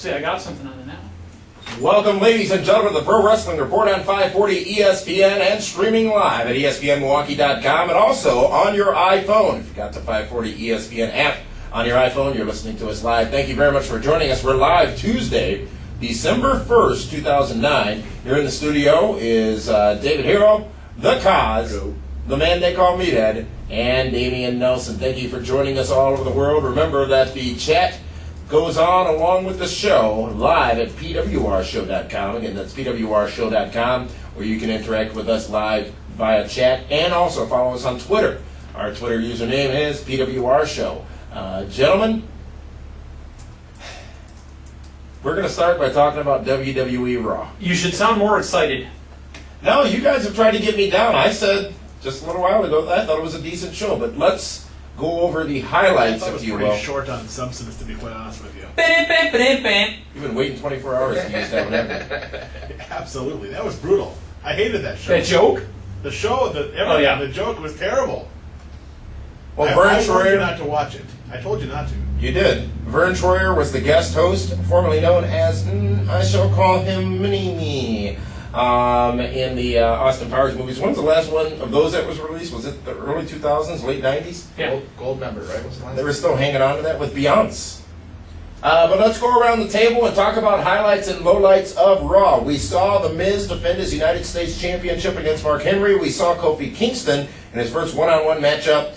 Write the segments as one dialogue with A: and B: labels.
A: See, I got something on the now.
B: Welcome, ladies and gentlemen, to the Pro Wrestling Report on 540 ESPN and streaming live at ESPNMilwaukee.com and also on your iPhone. If you got the 540 ESPN app on your iPhone, you're listening to us live. Thank you very much for joining us. We're live Tuesday, December 1st, 2009. Here in the studio is David Hero, the Cause, the man they call Meathead, and Damian Nelson. Thank you for joining us all over the world. Remember that the chat goes on along with the show live at pwrshow.com. Again, that's pwrshow.com, where you can interact with us live via chat and also follow us on Twitter. Our Twitter username is pwrshow. Gentlemen, we're going to start by talking about WWE Raw.
A: You should sound more excited.
B: No, you guys have tried to get me down. I said just a little while ago that I thought it was a decent show, but let's go over the highlights, if you will.
C: It was pretty short on substance, to be quite honest with you.
B: You've been waiting 24 hours to use that one, haven't you?
C: Absolutely. That was brutal. I hated that show.
A: That joke?
C: The show, the joke was terrible.
B: Well,
C: I told you not to watch it. I told you not to.
B: You did. Vern Troyer was the guest host, formerly known as, I shall call him Mini-Me, in the Austin Powers movies. When's the last one of those that was released? Was it the early 2000s, late 90s?
A: Yeah.
D: Gold member, right? What's the last
B: They were still hanging on to that with Beyonce. But let's go around the table and talk about highlights and lowlights of Raw. We saw The Miz defend his United States Championship against Mark Henry. We saw Kofi Kingston in his first one-on-one matchup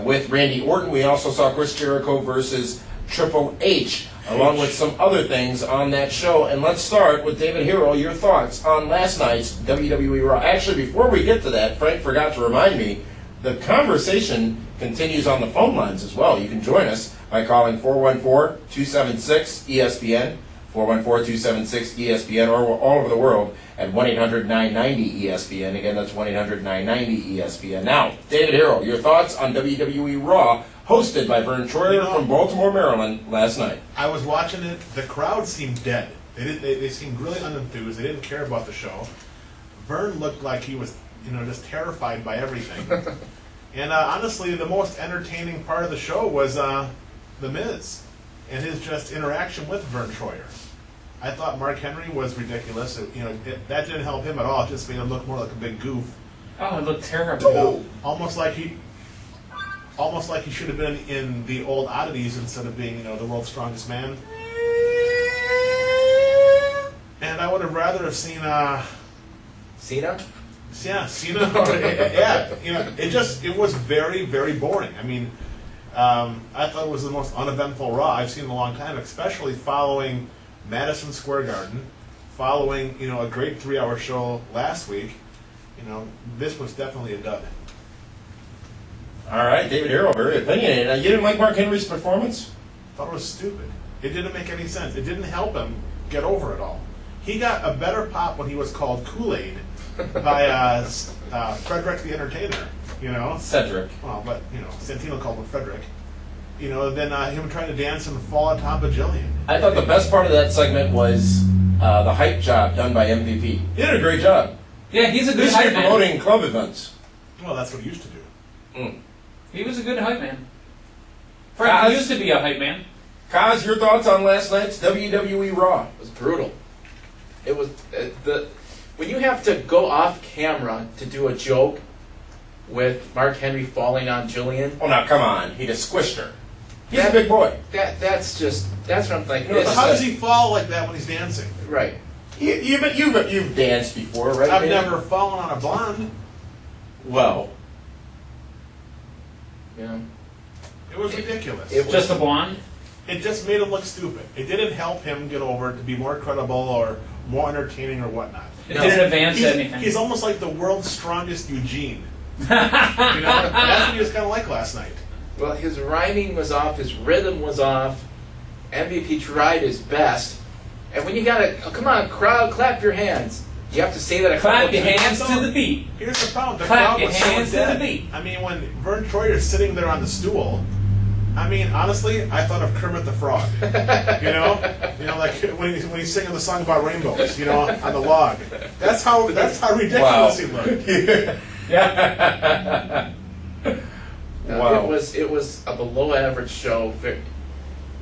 B: with Randy Orton. We also saw Chris Jericho versus Triple H, along with some other things on that show. And let's start with David Hero, your thoughts on last night's WWE Raw. Actually, before we get to that, Frank forgot to remind me, the conversation continues on the phone lines as well. You can join us by calling 414-276-ESPN, 414-276-ESPN, or all over the world at 1-800-990-ESPN. Again, that's 1-800-990-ESPN. Now, David Hero, your thoughts on WWE Raw, hosted by Vern Troyer from Baltimore, Maryland, last night.
C: I was watching it. The crowd seemed dead. They seemed really unenthused. They didn't care about the show. Vern looked like he was, just terrified by everything. And honestly, the most entertaining part of the show was The Miz and his just interaction with Vern Troyer. I thought Mark Henry was ridiculous. That didn't help him at all. It just made him look more like a big goof.
A: Oh, it looked terrible.
C: Almost like he should have been in the old oddities instead of being, the world's strongest man. And I would have rather have seen
D: Cena?
C: Yeah, Cena. It was very, very boring. I mean, I thought it was the most uneventful Raw I've seen in a long time, especially following Madison Square Garden, following, a great 3-hour show last week. This was definitely a dud.
B: All right, David Hero, very opinionated. You didn't like Mark Henry's performance?
C: I thought it was stupid. It didn't make any sense. It didn't help him get over it all. He got a better pop when he was called Kool-Aid by Frederick the Entertainer,
B: Cedric.
C: Well, but, Santino called him Frederick. Than him trying to dance and fall on top of Jillian.
B: I thought the best part of that segment was the hype job done by MVP. He did a great job.
A: Yeah, he's a good hype man.
B: Promoting club events.
C: Well, that's what he used to do.
A: He was a good hype man. Frank used to be a hype man.
B: Kaz, your thoughts on last night's WWE Raw?
D: It was brutal. It was when you have to go off camera to do a joke with Mark Henry falling on Jillian.
B: Oh, now come on, he just squished her. He's a big boy.
D: That's what I'm thinking.
C: How does he fall like that when he's dancing?
D: Right.
B: You've danced before, right?
C: I've never fallen on a blonde.
B: Well.
D: Yeah.
C: It was ridiculous.
A: It was just a blonde?
C: It just made him look stupid. It didn't help him get over it to be more credible or more entertaining or whatnot.
A: It didn't advance anything.
C: He's almost like the world's strongest Eugene. That's what he was kind of like last night.
D: Well, his rhyming was off, his rhythm was off. MVP tried his best. And when you come on, crowd, clap your hands. You have to say that a couple
A: Clap your hands to the beat.
C: Here's the problem. The
A: Clap
C: crowd
A: your
C: was
A: hands
C: so
A: to
C: dead.
A: the beat.
C: I mean, when Vern Troyer's sitting there on the stool, honestly, I thought of Kermit the Frog. Like when he's singing the song about rainbows, on the log. That's how ridiculous he looked.
B: Yeah.
D: Wow. It was a below average show.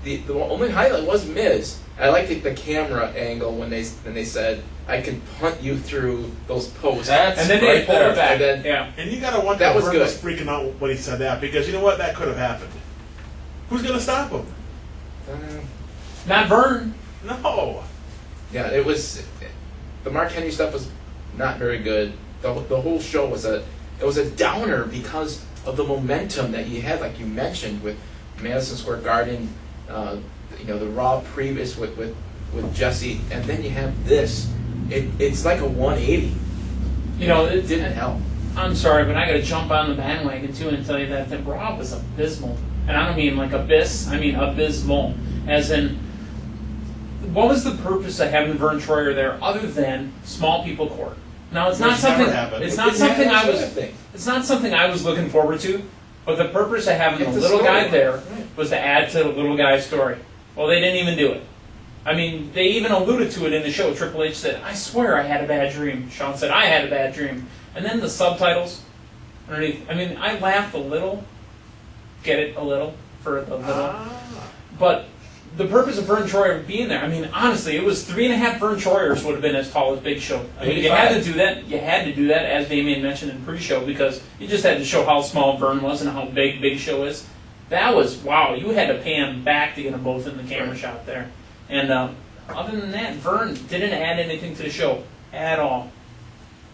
D: the only highlight was Miz. I liked the camera angle when they said, "I can punt you through those posts."
B: That's
A: And then they
B: right
A: pulled
B: there.
A: it back.
D: And then-
A: Yeah.
C: And you gotta wonder
D: That
C: if
D: was
C: Vern
D: good.
C: was freaking out when he said that, because you know what? That could have happened. Who's gonna stop him?
A: Not Vern.
C: No.
D: Yeah, it was. The Mark Henry stuff was not very good. The whole show was a downer because of the momentum that you had, like you mentioned, with Madison Square Garden, the Raw previous with Jesse, and then you have this. It's like a 180.
A: It
D: Didn't help.
A: I'm sorry, but I got to jump on the bandwagon too and tell you that the Raw was abysmal, and I don't mean like abyss. I mean abysmal, as in. What was the purpose of having Vern Troyer there other than small people court? Now it's not
C: Which
A: something.
C: never happened.
A: It's
C: It
A: not
C: didn't
A: something
D: happen,
A: I was.
D: sort of thing.
A: It's not something I was looking forward to. But the purpose of having
D: It's
A: the
D: a
A: little guy
D: story.
A: there
D: Right.
A: was to add to the little guy's story. Well, they didn't even do it. I mean, they even alluded to it in the show. Triple H said, "I swear I had a bad dream." Shawn said, "I had a bad dream." And then the subtitles underneath. I mean, I laughed a little. Get it a little for the little. But the purpose of Vern Troyer being there, I mean, honestly, it was 3.5 Vern Troyers would have been as tall as Big Show. I mean, you had to do that. You had to do that, as Damien mentioned in pre-show, because you just had to show how small Vern was and how big Big Show is. That was, wow, you had to pan back to get them both in the camera shot there. And other than that, Vern didn't add anything to the show at all.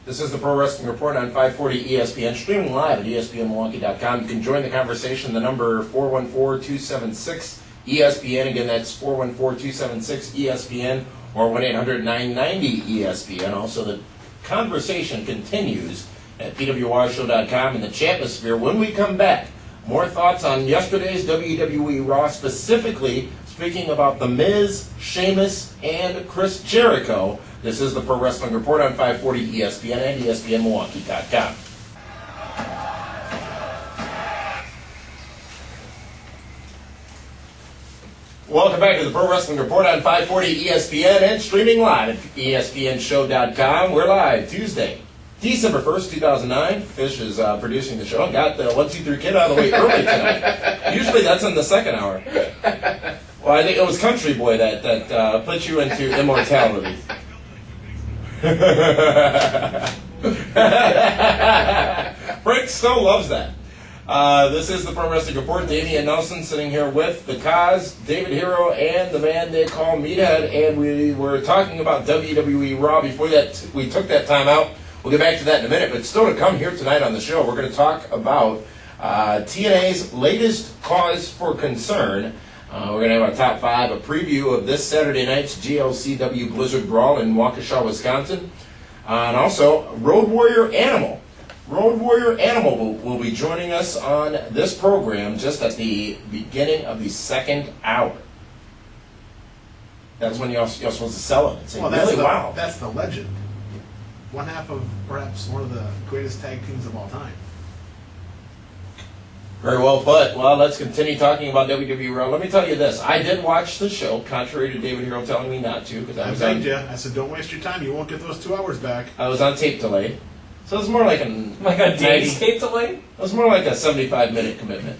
B: This is the Pro Wrestling Report on 540 ESPN, streaming live at ESPNMilwaukee.com. You can join the conversation. The number 414-276-ESPN. Again, that's 414-276-ESPN or 1-800-990-ESPN. Also, the conversation continues at PWRshow.com in the chatmosphere. When we come back, more thoughts on yesterday's WWE Raw, specifically speaking about The Miz, Sheamus, and Chris Jericho. This is the Pro Wrestling Report on 540 ESPN and ESPNMilwaukee.com. Welcome back to the Pro Wrestling Report on 540 ESPN and streaming live at ESPNShow.com. We're live Tuesday, December 1st, 2009. Fish is producing the show and got the 1, 2, 3 kid out of the way early tonight. Usually that's in the second hour. Well, I think it was Country Boy that put you into immortality. Frank still loves that. This is the Pro Wrestling Report. Damian Nelson sitting here with the Kaz, David Hero, and the man they call Meathead. And we were talking about WWE Raw. Before that, we took that time out. We'll get back to that in a minute. But still to come here tonight on the show, we're going to talk about TNA's latest cause for concern. We're going to have our top 5, a preview of this Saturday night's GLCW Blizzard Brawl in Waukesha, Wisconsin. And also, Road Warrior Animal. Road Warrior Animal will be joining us on this program just at the beginning of the second hour. That's when you're supposed to sell it. It's really wow.
C: That's the legend. One half of perhaps one of the greatest tag teams of all time.
B: Very well put. Well, let's continue talking about WWE Raw. Let me tell you this. I did watch the show, contrary to David Hero telling me not to. Because
C: I begged you. I said, don't waste your time. You won't get those 2 hours back.
B: I was on tape delay. So it was more like
A: a day's tape delay?
B: It was more like a 75-minute commitment.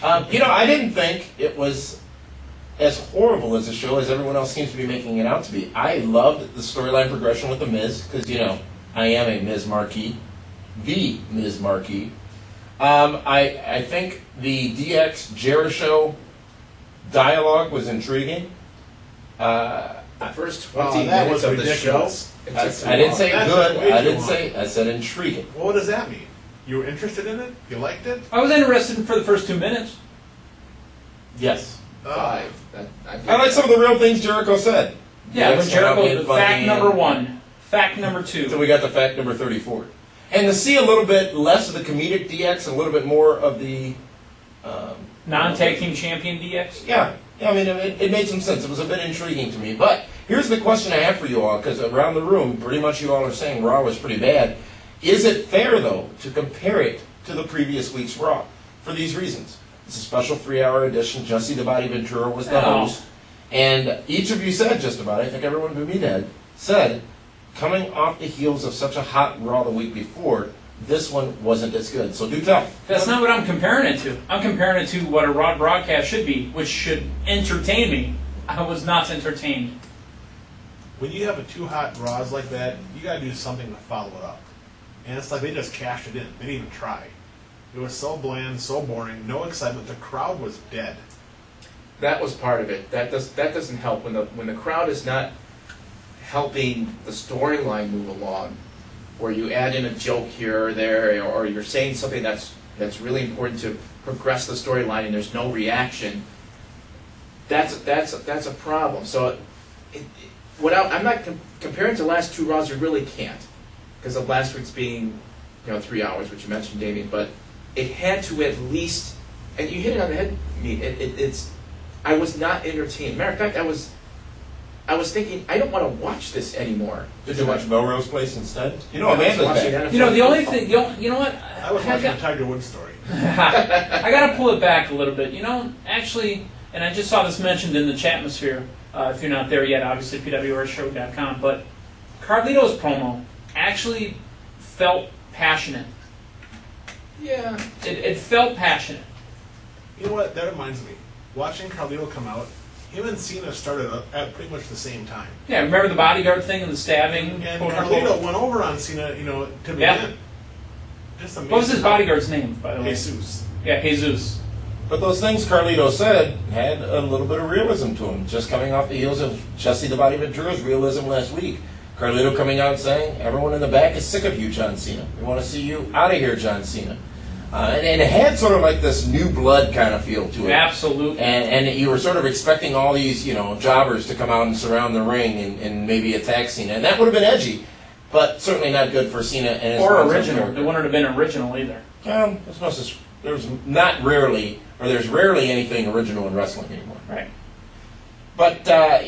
B: I didn't think it was as horrible as a show as everyone else seems to be making it out to be. I loved the storyline progression with The Miz, because, I am a Miz Marquee. The Miz Marquee. I think the DX Jericho dialogue was intriguing.
D: The first 20
C: that
D: minutes
C: was
D: of the show.
C: ridiculous.
B: I didn't say
C: That's
B: good.
C: way
B: I
C: too
B: didn't
C: long.
B: say. I said intriguing.
C: Well, what does that mean? You were interested in it? You liked it?
A: I was interested for the first 2 minutes.
B: Yes.
D: 5.
B: I like some of the real things Jericho said.
A: Yeah,
B: DX
A: but Jericho,
B: being funny
A: fact number
B: and-
A: 1. Fact number 2.
B: So we got to fact number 34. And to see a little bit less of the comedic DX and a little bit more of the...
A: Non-tag team champion DX?
B: Yeah. I mean, it made some sense. It was a bit intriguing to me. But here's the question I have for you all, because around the room, pretty much you all are saying Raw was pretty bad. Is it fair, though, to compare it to the previous week's Raw? For these reasons. It's a special 3-hour edition. Jesse the Body Ventura was the host. And each of you said just about, I think everyone but me said, coming off the heels of such a hot Raw the week before, this one wasn't as good. So do tell.
A: That's not what I'm comparing it to. I'm comparing it to what a Raw broadcast should be, which should entertain me. I was not entertained.
C: When you have a two hot Raws like that, you got to do something to follow it up. And it's like they just cashed it in. They didn't even try. It was so bland, so boring, no excitement. The crowd was dead.
D: That was part of it. That doesn't help when the crowd is not helping the storyline move along, where you add in a joke here or there, or you're saying something that's really important to progress the storyline, and there's no reaction. That's a problem. So, I'm not comparing to the last two Raws. You really can't, because of last week's being 3 hours, which you mentioned, Damien. But it had to at least, and you hit it on the head. I was not entertained. Matter of fact, I was thinking, I don't want to watch this anymore.
B: Did you watch Melrose Place instead? Amanda's back.
A: The only thing, you know what?
C: I was watching the Tiger Woods story.
A: I got to pull it back a little bit. Actually, and I just saw this mentioned in the Chatmosphere. If you're not there yet, obviously, pwrshow.com. But Carlito's promo actually felt passionate.
D: Yeah.
A: It felt passionate.
C: You know what? That reminds me. Watching Carlito come out, him and Cena started at pretty much the same time.
A: Yeah, remember the bodyguard thing and the stabbing?
C: And Carlito went over on Cena, to begin. Just amazing.
A: What was his bodyguard's name, by the way?
C: Jesus.
A: Yeah, Jesus.
B: But those things Carlito said had a little bit of realism to them, just coming off the heels of Jesse the Body Ventura's realism last week. Carlito coming out saying, everyone in the back is sick of you, John Cena. We want to see you out of here, John Cena. And it had sort of like this new blood kind of feel to it.
A: Absolutely.
B: And you were sort of expecting all these, jobbers to come out and surround the ring and maybe attack Cena. And that would have been edgy, but certainly not good for Cena and his
A: or original. It wouldn't have been original either. There's rarely anything original in wrestling anymore. Right.
B: But, I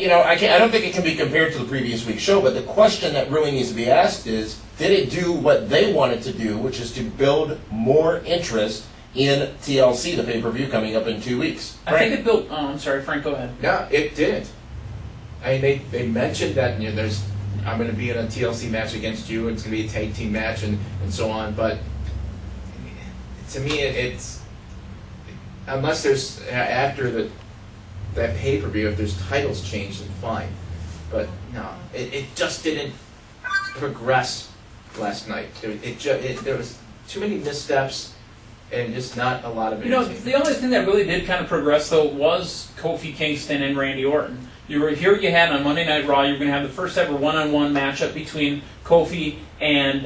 B: don't think it can be compared to the previous week's show, but the question that really needs to be asked is, did it do what they wanted to do, which is to build more interest in TLC, the pay-per-view coming up in 2 weeks?
A: I think it built... Oh, I'm sorry, Frank, go ahead.
D: No, it didn't. I mean, they mentioned that I'm going to be in a TLC match against you, it's going to be a tag team match, and so on, but to me, it's... Unless there's, after that pay-per-view, if there's titles changed, then fine. But no, it just didn't progress last night. There was too many missteps and just not a lot of entertainment.
A: The only thing that really did kind of progress, though, was Kofi Kingston and Randy Orton. You had on Monday Night Raw, you were going to have the first ever one-on-one matchup between Kofi and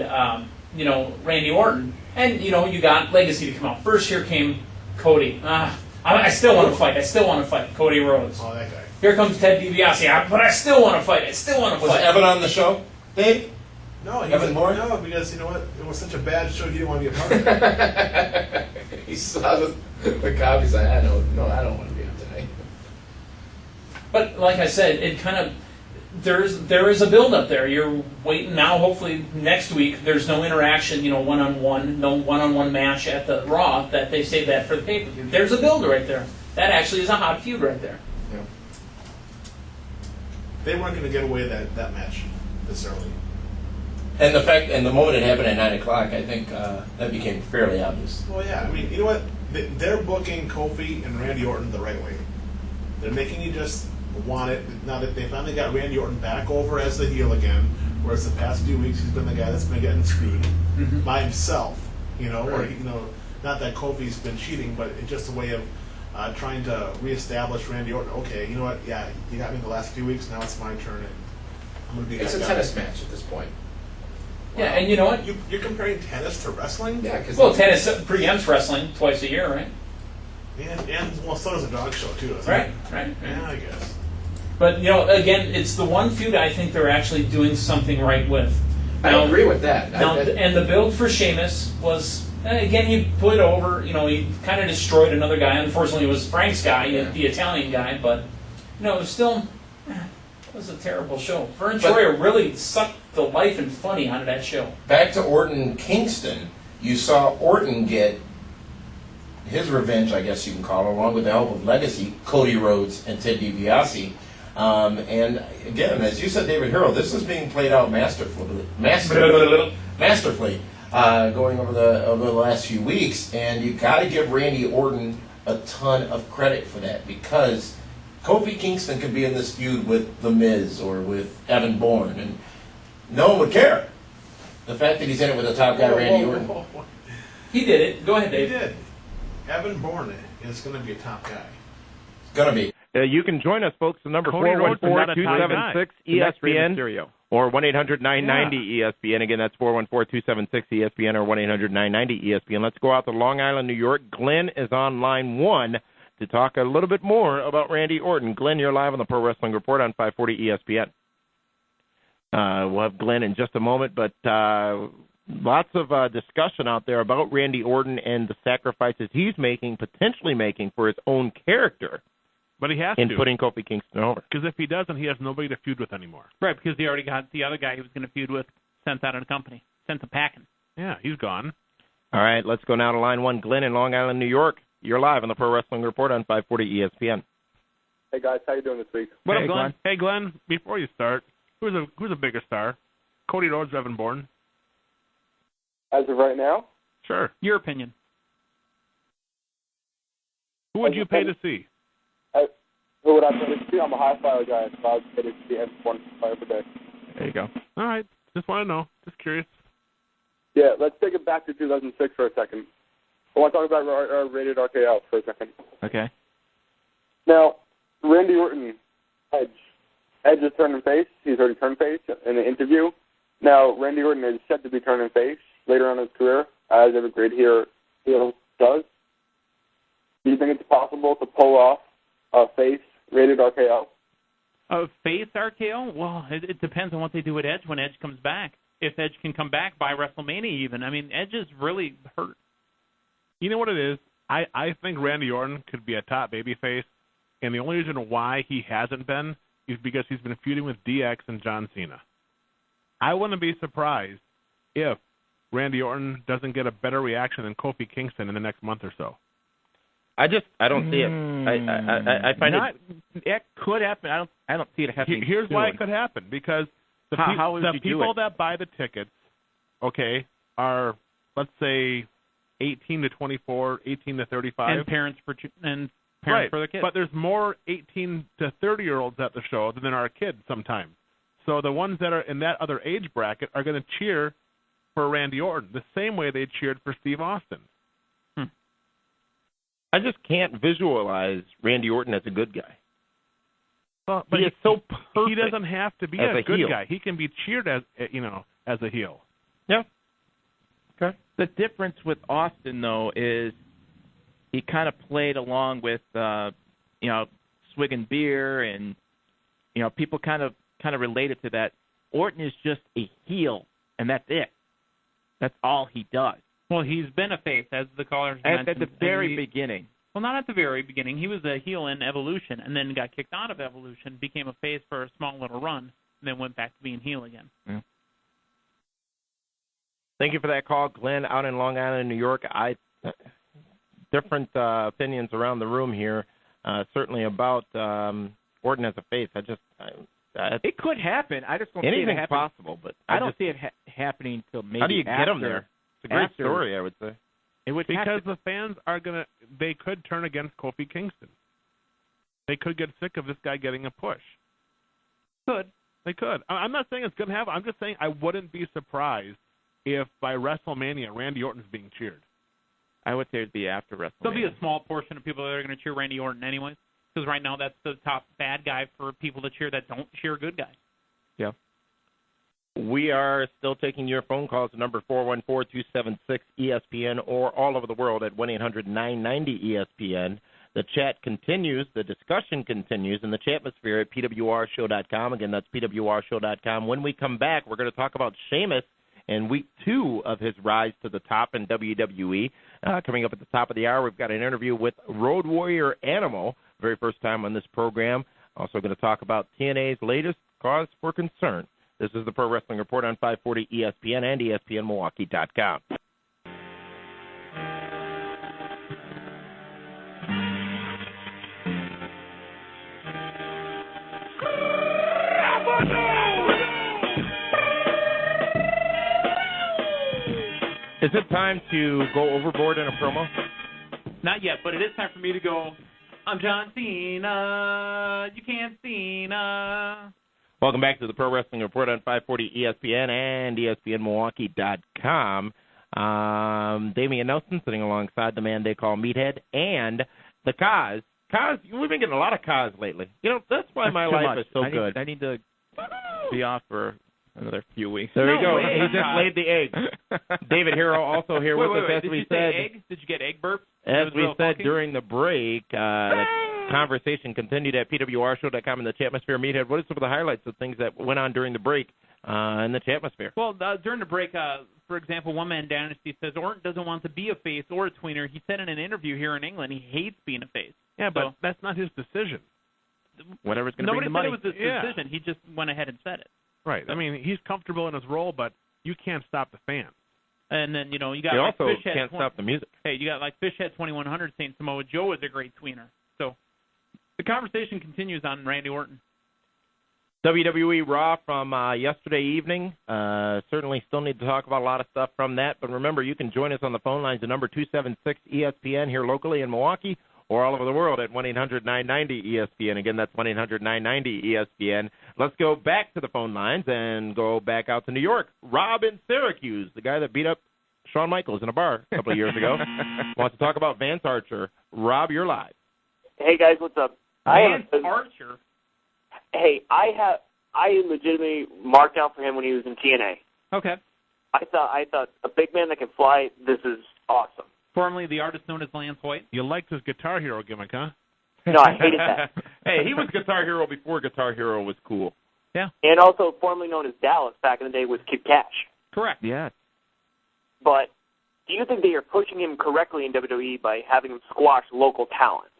A: Randy Orton. And, you got Legacy to come out. First, here came Cody. I still want to fight. Cody Rhodes.
C: Oh, that guy.
A: Here comes Ted DiBiase. But I still want to fight.
B: Was Evan on the show, Dave?
C: No,
B: Evan Moore?
C: No, because you know what? It was such a bad show. He didn't want to be a part of it.
D: He saw the copies. I don't want to be on tonight.
A: But like I said, it kind of there is a build up there. You're waiting now. Hopefully next week there's no interaction. One-on-one, no one-on-one match at the Raw. That they save that for the pay-per-view. There's a build right there. That actually is a hot feud right there.
D: Yeah.
C: They weren't going to get away that match this early.
B: And the moment it happened at 9 o'clock, I think that became fairly obvious.
C: Well, yeah. I mean, you know what? They're booking Kofi and Randy Orton the right way. They're making you just want it. Now that they finally got Randy Orton back over as the heel again, whereas the past few weeks he's been the guy that's been getting screwed by himself.
D: Right.
C: Or not that Kofi's been cheating, but it's just a way of trying to reestablish Randy Orton. Okay, you know what? Yeah, you got me the last few weeks. Now it's my turn, and I'm going to be.
D: It's a tennis match at this point.
A: Wow. Yeah, and you know what?
C: You're comparing tennis to wrestling?
D: Yeah, because
A: tennis preempts wrestling twice a year, right?
C: And so does a dog show too, isn't
A: right,
C: it?
A: Right.
C: Yeah, I guess.
A: But again, it's the one feud I think they're actually doing something right with.
D: I agree with that.
A: And the build for Sheamus was, again, he put it over. He kind of destroyed another guy. Unfortunately, it was Frank's guy, the Italian guy. But it was still, it was a terrible show. Vern Troyer really sucked the life and funny out of that show.
B: Back to Orton Kingston, you saw Orton get his revenge, I guess you can call it, along with the help of Legacy, Cody Rhodes, and Ted DiBiase. And again, as you said, David Hero, this is being played out masterfully. going over the last few weeks, and you got to give Randy Orton a ton of credit for that, because Kofi Kingston could be in this feud with The Miz or with Evan Bourne, and no one would care. The fact that he's in it with the top guy, Randy Orton.
A: He did it. Go ahead,
C: He
A: Dave.
C: did. Evan Bourne is going to be a top guy.
B: It's going to be.
E: You can join us, folks. The number
F: Cody Rhodes is not a top
E: 414-276-ESPN or 1-800-990-ESPN. Again, that's 414-276-ESPN or 1-800-990-ESPN. Let's go out to Long Island, New York. Glenn is on line 1 to talk a little bit more about Randy Orton. Glenn, you're live on the Pro Wrestling Report on 540 ESPN. We'll have Glenn in just a moment, but lots of discussion out there about Randy Orton and the sacrifices he's potentially making for his own character.
F: But he has
E: in
F: to.
E: putting Kofi Kingston over.
F: Because if he doesn't, he has nobody to feud with anymore.
G: Right, because he already got the other guy he was going to feud with sent out of the company, sent to packing.
F: Yeah, he's gone.
E: All right, let's go now to line 1. Glenn in Long Island, New York. You're live on the Pro Wrestling Report on 540 ESPN.
H: Hey guys, how you doing this week?
F: What up, Glenn? Hey, Glenn, before you start, who's a bigger star? Cody Rhodes or Evan Bourne?
H: As of right now?
F: Sure.
G: Your opinion.
F: Who would you pay to see?
H: Who would I pay to see? I'm a high flyer guy, so I would pay to see Evan Bourne flyer per day.
E: There you go.
F: All right. Just want to know. Just curious.
H: Yeah, let's take it back to 2006 for a second. I want to talk about Rated RKO for a second.
E: Okay.
H: Now, Randy Orton, Edge. Edge is turning face. He's already turned face in the interview. Now, Randy Orton is set to be turning face later on in his career, as every great heel does. Do you think it's possible to pull off a face Rated RKO?
G: A face RKO? Well, it depends on what they do with Edge when Edge comes back. If Edge can come back by WrestleMania even. I mean, Edge is really hurt.
F: You know what it is? I think Randy Orton could be a top babyface, and the only reason why he hasn't been is because he's been feuding with DX and John Cena. I wouldn't be surprised if Randy Orton doesn't get a better reaction than Kofi Kingston in the next month or so.
E: I don't see it. I find
G: it could happen. I don't see it happening.
F: Here's why it could happen, because the people that buy the tickets, okay, are, let's say, 18 to 24, 18 to 35,
G: and parents for
F: right.
G: their kids.
F: But there's more 18 to 30-year-olds at the show than there are kids sometimes. So the ones that are in that other age bracket are going to cheer for Randy Orton the same way they cheered for Steve Austin.
E: I just can't visualize Randy Orton as a good guy.
F: Well, but
E: he is so perfect.
F: He doesn't have to be a good guy. He can be cheered as a heel.
E: Yeah. Okay.
I: The difference with Austin, though, is he kind of played along with, swigging beer, and people kind of related to that. Orton is just a heel, and that's it. That's all he does.
G: Well, he's been a face, as the callers mentioned.
I: At the very beginning.
G: Well, not at the very beginning. He was a heel in Evolution, and then got kicked out of Evolution, became a face for a small little run, and then went back to being heel again.
E: Yeah. Thank you for that call, Glenn, out in Long Island, New York. Different opinions around the room here, certainly about Orton as a face.
I: It could happen. I just don't see it happening.
E: Anything's possible, but
I: I don't see it happening until maybe.
E: How do you get him there? It's a great story, I would say.
I: It would
F: because the fans are they could turn against Kofi Kingston. They could get sick of this guy getting a push. They could. I'm not saying it's going to happen. I'm just saying I wouldn't be surprised if by WrestleMania Randy Orton's being cheered.
I: I would say it'd be after WrestleMania.
G: There'll be a small portion of people that are going to cheer Randy Orton anyways, because right now that's the top bad guy for people to cheer that don't cheer good guys.
E: Yeah. We are still taking your phone calls at number 414-276-ESPN or all over the world at 1-800-990-ESPN. The chat continues, the discussion continues in the chatmosphere at pwrshow.com. Again, that's pwrshow.com. When we come back, we're going to talk about Sheamus and week 2 of his rise to the top in WWE. Coming up at the top of the hour, we've got an interview with Road Warrior Animal, very first time on this program. Also going to talk about TNA's latest cause for concern. This is the Pro Wrestling Report on 540 ESPN and ESPNMilwaukee.com. Is it time to go overboard in a promo?
G: Not yet, but it is time for me to go, I'm John Cena, you can't Cena.
E: Welcome back to the Pro Wrestling Report on 540 ESPN and ESPNMilwaukee.com. Damian Nelson sitting alongside the man they call Meathead and the Kaz. Kaz, we've been getting a lot of Kaz lately. You know, that's why my life is so good.
I: I need to be off for another few weeks.
E: There you go.
G: way,
E: He just laid the egg. David Hero also here with us. As
G: Did
E: we
G: you
E: said,
G: say egg? Did you get egg burp?
E: as we said during the break, the conversation continued at pwrshow.com in the Chatmosphere. Meathead, what are some of the highlights of things that went on during the break in the Chatmosphere?
G: Well, during the break, for example, One Man Dynasty says Orton doesn't want to be a face or a tweener. He said in an interview here in England he hates being a face.
F: Yeah, but that's not his decision.
I: Whatever's going to bring the money.
G: Nobody said it was his decision. He just went ahead and said it.
F: Right. I mean, he's comfortable in his role, but you can't stop the fans.
G: And then, you got
E: They
G: like
E: also
G: Fishhead
E: can't stop the music.
G: Hey, you got like Fishhead 2100 saying Samoa Joe is a great tweener. So the conversation continues on Randy Orton.
E: WWE Raw from yesterday evening. Certainly still need to talk about a lot of stuff from that. But remember, you can join us on the phone lines, the number 276-ESPN here locally in Milwaukee or all over the world at 1-800-990-ESPN. Again, that's 1-800-990-ESPN. Let's go back to the phone lines and go back out to New York. Rob in Syracuse, the guy that beat up Shawn Michaels in a bar a couple of years ago, wants to talk about Vance Archer. Rob, you're live.
J: Hey guys, what's up?
G: Vance Archer.
J: Hey, I legitimately marked out for him when he was in TNA.
G: Okay.
J: I thought a big man that can fly. This is awesome.
G: Formerly the artist known as Lance White.
F: You liked his Guitar Hero gimmick, huh?
J: No, I hated that.
E: Hey, he was Guitar Hero before Guitar Hero was cool.
G: Yeah.
J: And also formerly known as Dallas back in the day with Kid Cash.
G: Correct.
I: Yeah.
J: But do you think they are pushing him correctly in WWE by having him squash local talent?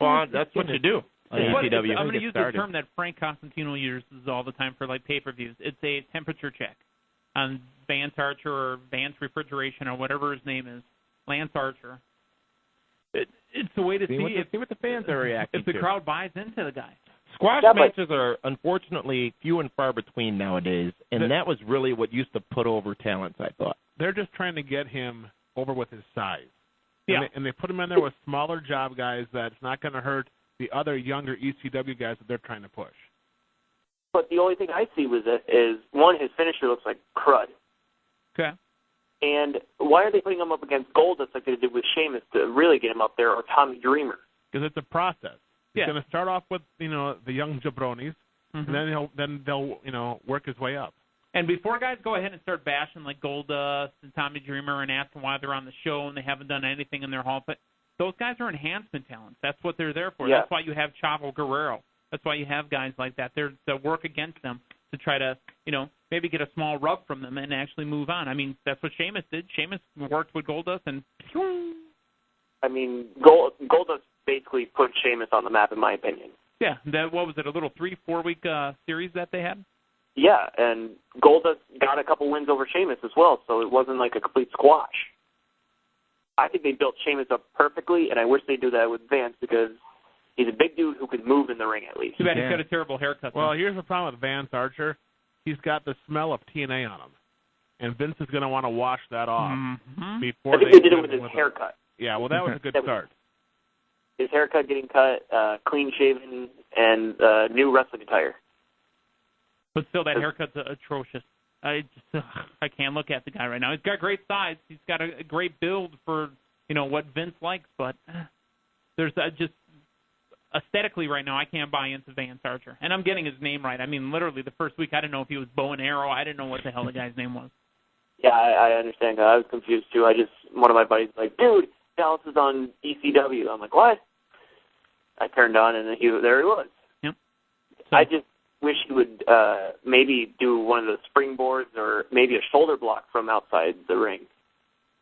E: Well, that's what you do.
G: I'm going to use the term that Frank Constantino uses all the time for like pay-per-views. It's a temperature check on Vance Archer or Vance Refrigeration or whatever his name is, Lance Archer. It's a way to see
I: what the fans are reacting
G: if the
I: to.
G: crowd buys into the guy.
E: Squash matches are unfortunately few and far between nowadays, and that was really what used to put over talents, I thought.
F: They're just trying to get him over with his size.
G: Yeah.
F: And they put him in there with smaller job guys that's not going to hurt the other younger ECW guys that they're trying to push.
J: But the only thing I see with it is, one, his finisher looks like crud.
G: Okay.
J: And why are they putting him up against Goldust like they did with Sheamus to really get him up there, or Tommy Dreamer?
F: Because it's a process. He's
G: Yeah.
F: going to start off with, the young jabronis, and then they'll work his way up.
G: And before guys go ahead and start bashing like Goldust and Tommy Dreamer and asking why they're on the show and they haven't done anything in their hall, but those guys are enhancement talents. That's what they're there for.
J: Yeah.
G: That's why you have Chavo Guerrero. That's why you have guys like that. They're to work against them to try to, maybe get a small rub from them and actually move on. I mean, that's what Sheamus did. Sheamus worked with Goldust and...
J: I mean, Goldust basically put Sheamus on the map, in my opinion.
G: Yeah, what was it, a little 3-4 week series that they had?
J: Yeah, and Goldust got a couple wins over Sheamus as well, so it wasn't like a complete squash. I think they built Sheamus up perfectly, and I wish they'd do that with Vance because he's a big dude who can move in the ring at least.
G: Too bad he's got a terrible haircut.
F: Well, here's the problem with Vance Archer. He's got the smell of TNA on him. And Vince is going to want to wash that off before
J: I think they did it with his haircut.
F: Yeah, well, that was a good start.
J: His haircut getting cut, clean shaven, and new wrestling attire.
G: But still, that haircut's atrocious. I can't look at the guy right now. He's got great size. He's got a great build for what Vince likes, but there's just aesthetically right now I can't buy into Vance Archer. And I'm getting his name right. I mean, literally the first week I didn't know if he was Bow and Arrow. I didn't know what the hell the guy's name was.
J: Yeah, I understand. I was confused too. One of my buddies was like, dude, Dallas is on ECW. I'm like, what? I turned on and there he was.
G: Yep. So,
J: I just wish he would maybe do one of the springboards or maybe a shoulder block from outside the ring.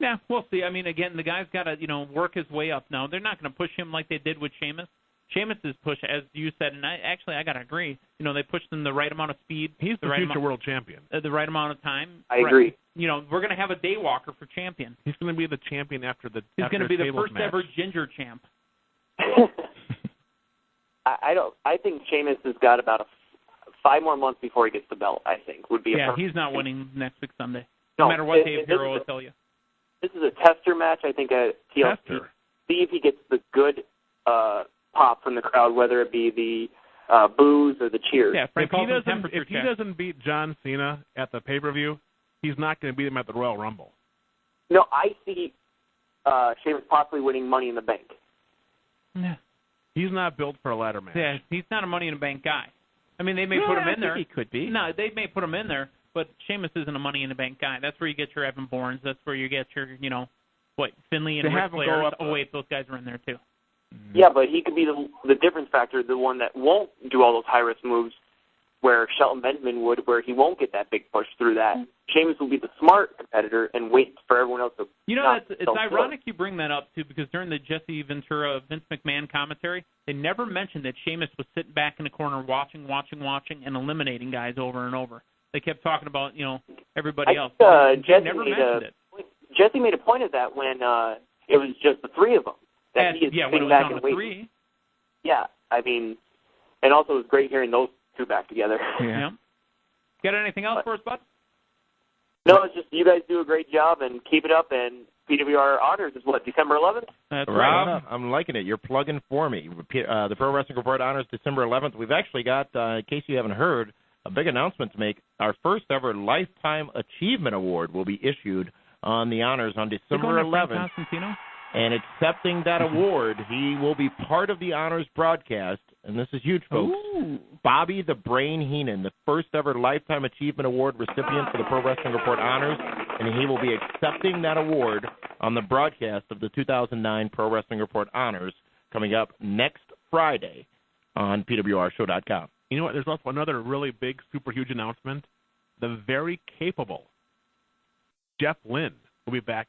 G: Yeah, we'll see. I mean, again, the guy's got to, work his way up now. They're not going to push him like they did with Sheamus. Sheamus's push, as you said, and I got to agree, they pushed him the right amount of speed.
F: He's the future world champion.
G: The right amount of time.
J: I agree.
G: We're going to have a day walker for champion.
F: He's going to be the champion after the
G: He's going to be the first
F: match.
G: ever ginger champ.
J: I think Sheamus has got about 5 more months before he gets the belt, I think, would be a perfect
G: he's not winning next week Sunday. No matter what Dave Hero will tell you.
J: This is a tester match, I think, at TLC.
F: Tester.
J: See if he gets the good pop from the crowd, whether it be the boos or the cheers.
G: Yeah, Frank
F: if he doesn't beat John Cena at the pay-per-view, he's not going to beat him at the Royal Rumble.
J: No, I see Sheamus possibly winning Money in the Bank.
G: Yeah.
F: He's not built for a ladder match.
G: Yeah, he's not a Money in the Bank guy. I mean, they may put him in there.
I: He could be.
G: No, they may put him in there, but Sheamus isn't a Money in the Bank guy. That's where you get your Evan Bournes. That's where you get your, Finley and Ric Flair. Oh, wait, those guys are in there, too.
J: Yeah, but he could be the difference factor, the one that won't do all those high-risk moves where Shelton Benjamin would, where he won't get that big push through that. Sheamus will be the smart competitor and wait for everyone else to...
G: It's ironic you bring that up, too, because during the Jesse Ventura, Vince McMahon commentary, they never mentioned that Sheamus was sitting back in the corner watching, and eliminating guys over and over. They kept talking about, everybody else.
J: Jesse
G: never mentioned it.
J: Jesse made a point of that when it was just the three of them. That he is
G: when it was
J: back
G: on
J: and
G: the
J: waiting.
G: three.
J: Yeah, I mean, and also it was great hearing those two back together.
G: Yeah. Got anything else for us, Bud?
J: No, it's just you guys do a great job and keep it up. And PWR Honors is what, December 11th?
G: That's
E: Rob,
G: right.
E: I'm liking it. You're plugging for me. The Pro Wrestling Report Honors December 11th. We've actually got, in case you haven't heard, a big announcement to make. Our first ever Lifetime Achievement Award will be issued on the Honors on December 11th. And accepting that award, he will be part of the Honors broadcast, and this is huge, folks.
G: Ooh.
E: Bobby the Brain Heenan, the first ever Lifetime Achievement Award recipient for the Pro Wrestling Report Honors, and he will be accepting that award on the broadcast of the 2009 Pro Wrestling Report Honors coming up next Friday on PWRshow.com.
F: You know what? There's also another really big, super huge announcement. The very capable Jeff Lynne will be back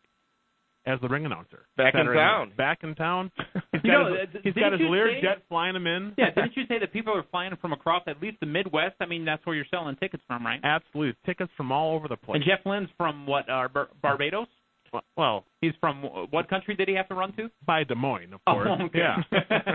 F: as the ring announcer.
E: Back in town.
F: Back in town. He's
G: Didn't
F: got his
G: you
F: Lear
G: say-
F: jet flying him in.
G: Yeah, didn't you say that people are flying from across at least the Midwest? I mean, that's where you're selling tickets from, right?
F: Absolutely. Tickets from all over the place.
G: And Jeff Lynne's from what, Barbados?
F: Well,
G: He's from what country did he have to run to?
F: by Des Moines, of course.
G: Oh, okay.
F: Yeah.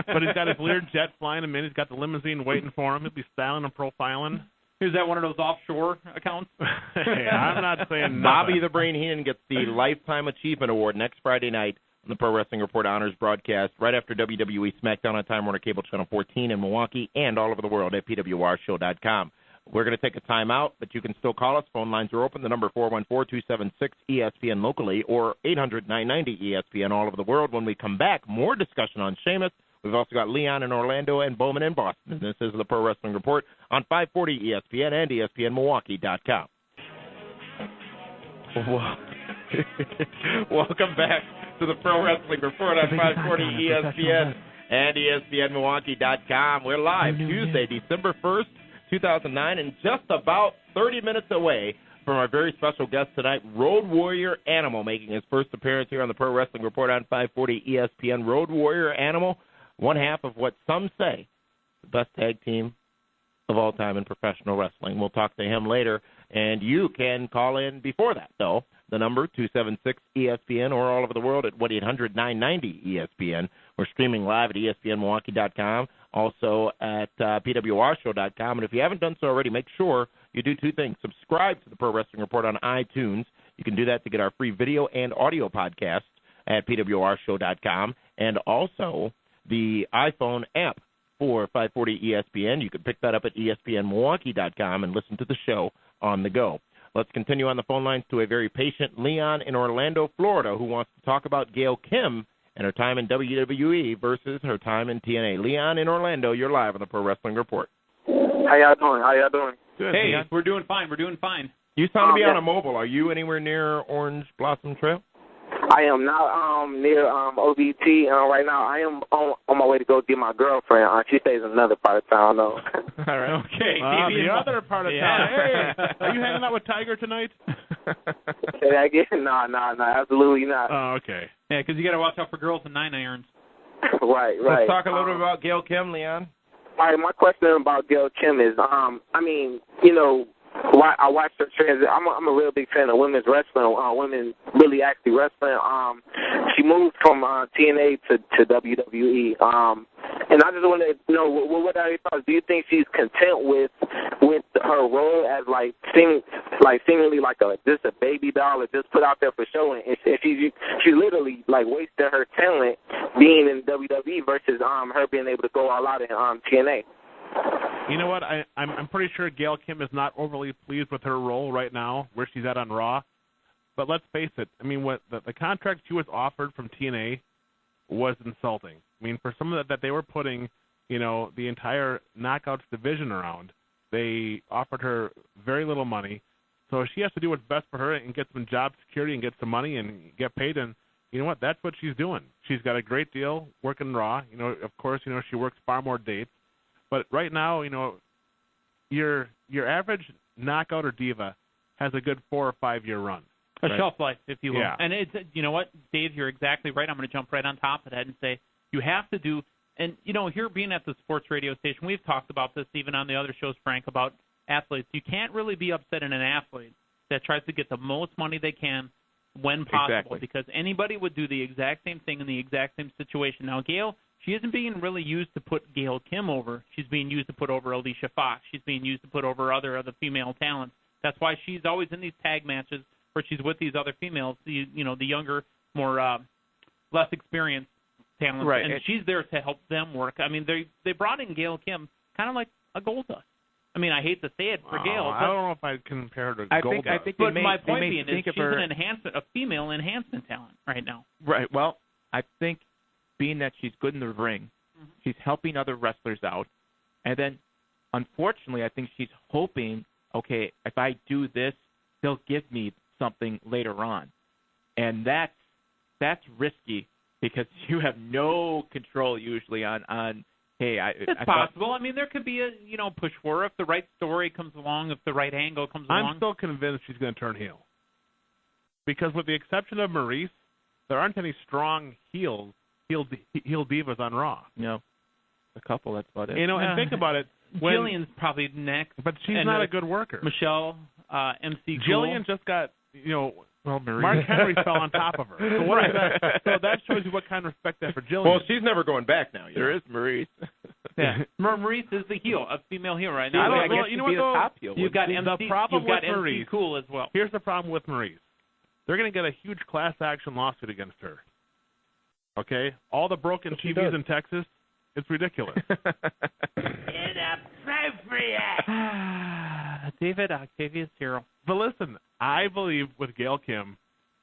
F: But he's got his Lear jet flying him in. He's got the limousine waiting for him. He'll be styling and profiling.
G: Is that one of those offshore accounts?
F: Hey, I'm not saying
E: Bobby
F: nothing.
E: the Brain Heenan gets the Lifetime Achievement Award next Friday night on the Pro Wrestling Report Honors broadcast right after WWE SmackDown on Time Warner Cable Channel 14 in Milwaukee and all over the world at PWRshow.com. We're going to take a timeout, but you can still call us. Phone lines are open. The number 414-276-ESPN locally or 800-990-ESPN all over the world. When we come back, more discussion on Sheamus. We've also got Leon in Orlando and Bowman in Boston. This is the Pro Wrestling Report on 540 ESPN and ESPNMilwaukee.com. Welcome back to the Pro Wrestling Report on 540 ESPN and ESPNMilwaukee.com. We're live Tuesday, December 1st, 2009, and just about 30 minutes away from our very special guest tonight, Road Warrior Animal, making his first appearance here on the Pro Wrestling Report on 540 ESPN. Road Warrior Animal, one half of what some say the best tag team of all time in professional wrestling. We'll talk to him later, and you can call in before that, though. The number, 276-ESPN, or all over the world at 1-800-990-ESPN. We're streaming live at ESPNMilwaukee.com, also at PWRshow.com. And if you haven't done so already, make sure you do two things. Subscribe to the Pro Wrestling Report on iTunes. You can do that to get our free video and audio podcasts at PWRshow.com. And also the iPhone app for 540 ESPN. You can pick that up at ESPNMilwaukee.com and listen to the show on the go. Let's continue on the phone lines to a very patient Leon in Orlando, Florida, who wants to talk about Gail Kim and her time in WWE versus her time in TNA. Leon in Orlando, you're live on the Pro Wrestling Report.
H: How y'all doing?
F: Good,
G: Hey,
F: man.
G: we're doing fine.
E: You sound to be on a mobile. Are you anywhere near Orange Blossom Trail?
H: I am now near OVT right now. I am on my way to go get my girlfriend. She stays in another part of town, though.
E: All right.
G: Okay.
F: The other part of town. Hey, are you hanging out with Tiger tonight?
H: Say that again? No, absolutely not.
F: Oh, okay.
G: Yeah, because you got to watch out for girls in 9-irons.
H: Right.
E: Let's talk a little bit about Gail Kim, Leon.
H: All right, my question about Gail Kim is, I mean, you know, I watched her transition. I'm a real big fan of women's wrestling, women really actually wrestling. She moved from TNA to WWE, and I just want to know what are your thoughts? Do you think she's content with
K: her role as seemingly like just a baby doll or just put out there for show, and she literally like wasted her talent being in WWE versus her being able to go all out in TNA.
F: You know what? I'm pretty sure Gail Kim is not overly pleased with her role right now, where she's at on Raw. But let's face it. I mean, what the contract she was offered from TNA was insulting. I mean, for some of that they were putting, the entire Knockouts division around, they offered her very little money. So she has to do what's best for her and get some job security and get some money and get paid. And you know what? That's what she's doing. She's got a great deal working Raw. Of course, she works far more dates. But right now, your average knockout or diva has a good 4 or 5 year run.
G: A shelf life, if you will.
F: Yeah.
G: And it's, you know what, Dave, you're exactly right. I'm going to jump right on top of that and say you have to do, and, here being at the sports radio station, we've talked about this even on the other shows, Frank, about athletes. You can't really be upset at an athlete that tries to get the most money they can when possible, because anybody would do the exact same thing in the exact same situation. Now, Gail, she isn't being really used to put Gail Kim over. She's being used to put over Alicia Fox. She's being used to put over other female talents. That's why she's always in these tag matches where she's with these other females, the younger, more less experienced talents,
I: right.
G: And she's there to help them work. I mean, they brought in Gail Kim kind of like a Goldust. I mean, I hate to say it for Gail.
F: I don't know if I'd compare her to Goldust.
I: I think
G: but my point being is she's
I: her...
G: a female enhancement talent right now.
I: Right. Well, I think being that she's good in the ring, she's helping other wrestlers out, and then, unfortunately, I think she's hoping, okay, if I do this, they'll give me something later on, and that's risky because you have no control usually on. Hey,
G: it's possible. I mean, there could be a push for her if the right story comes along, if the right angle comes along.
F: I'm still convinced she's going to turn heel, because with the exception of Maurice, there aren't any strong heel divas on Raw.
I: No, a couple. That's about it.
F: And think about it.
G: Jillian's probably next,
F: but she's not a good worker.
G: Michelle, MC
F: Jillian just got Mark Henry fell on top of her. So what is that? So that shows you what kind of respect that for Jillian.
E: Well, she's never going back now.
I: There is Maurice.
G: Yeah, Maurice is the heel, a female heel right now.
I: I guess the top heel.
G: You've got MC.
F: The problem
G: you've got
F: with Maurice,
G: MC Cool as well.
F: Here's the problem with Maurice. They're going to get a huge class action lawsuit against her. Okay, all the broken TVs in Texas. It's ridiculous.
G: Inappropriate. David, Octavius Hero.
F: But listen, I believe with Gail Kim,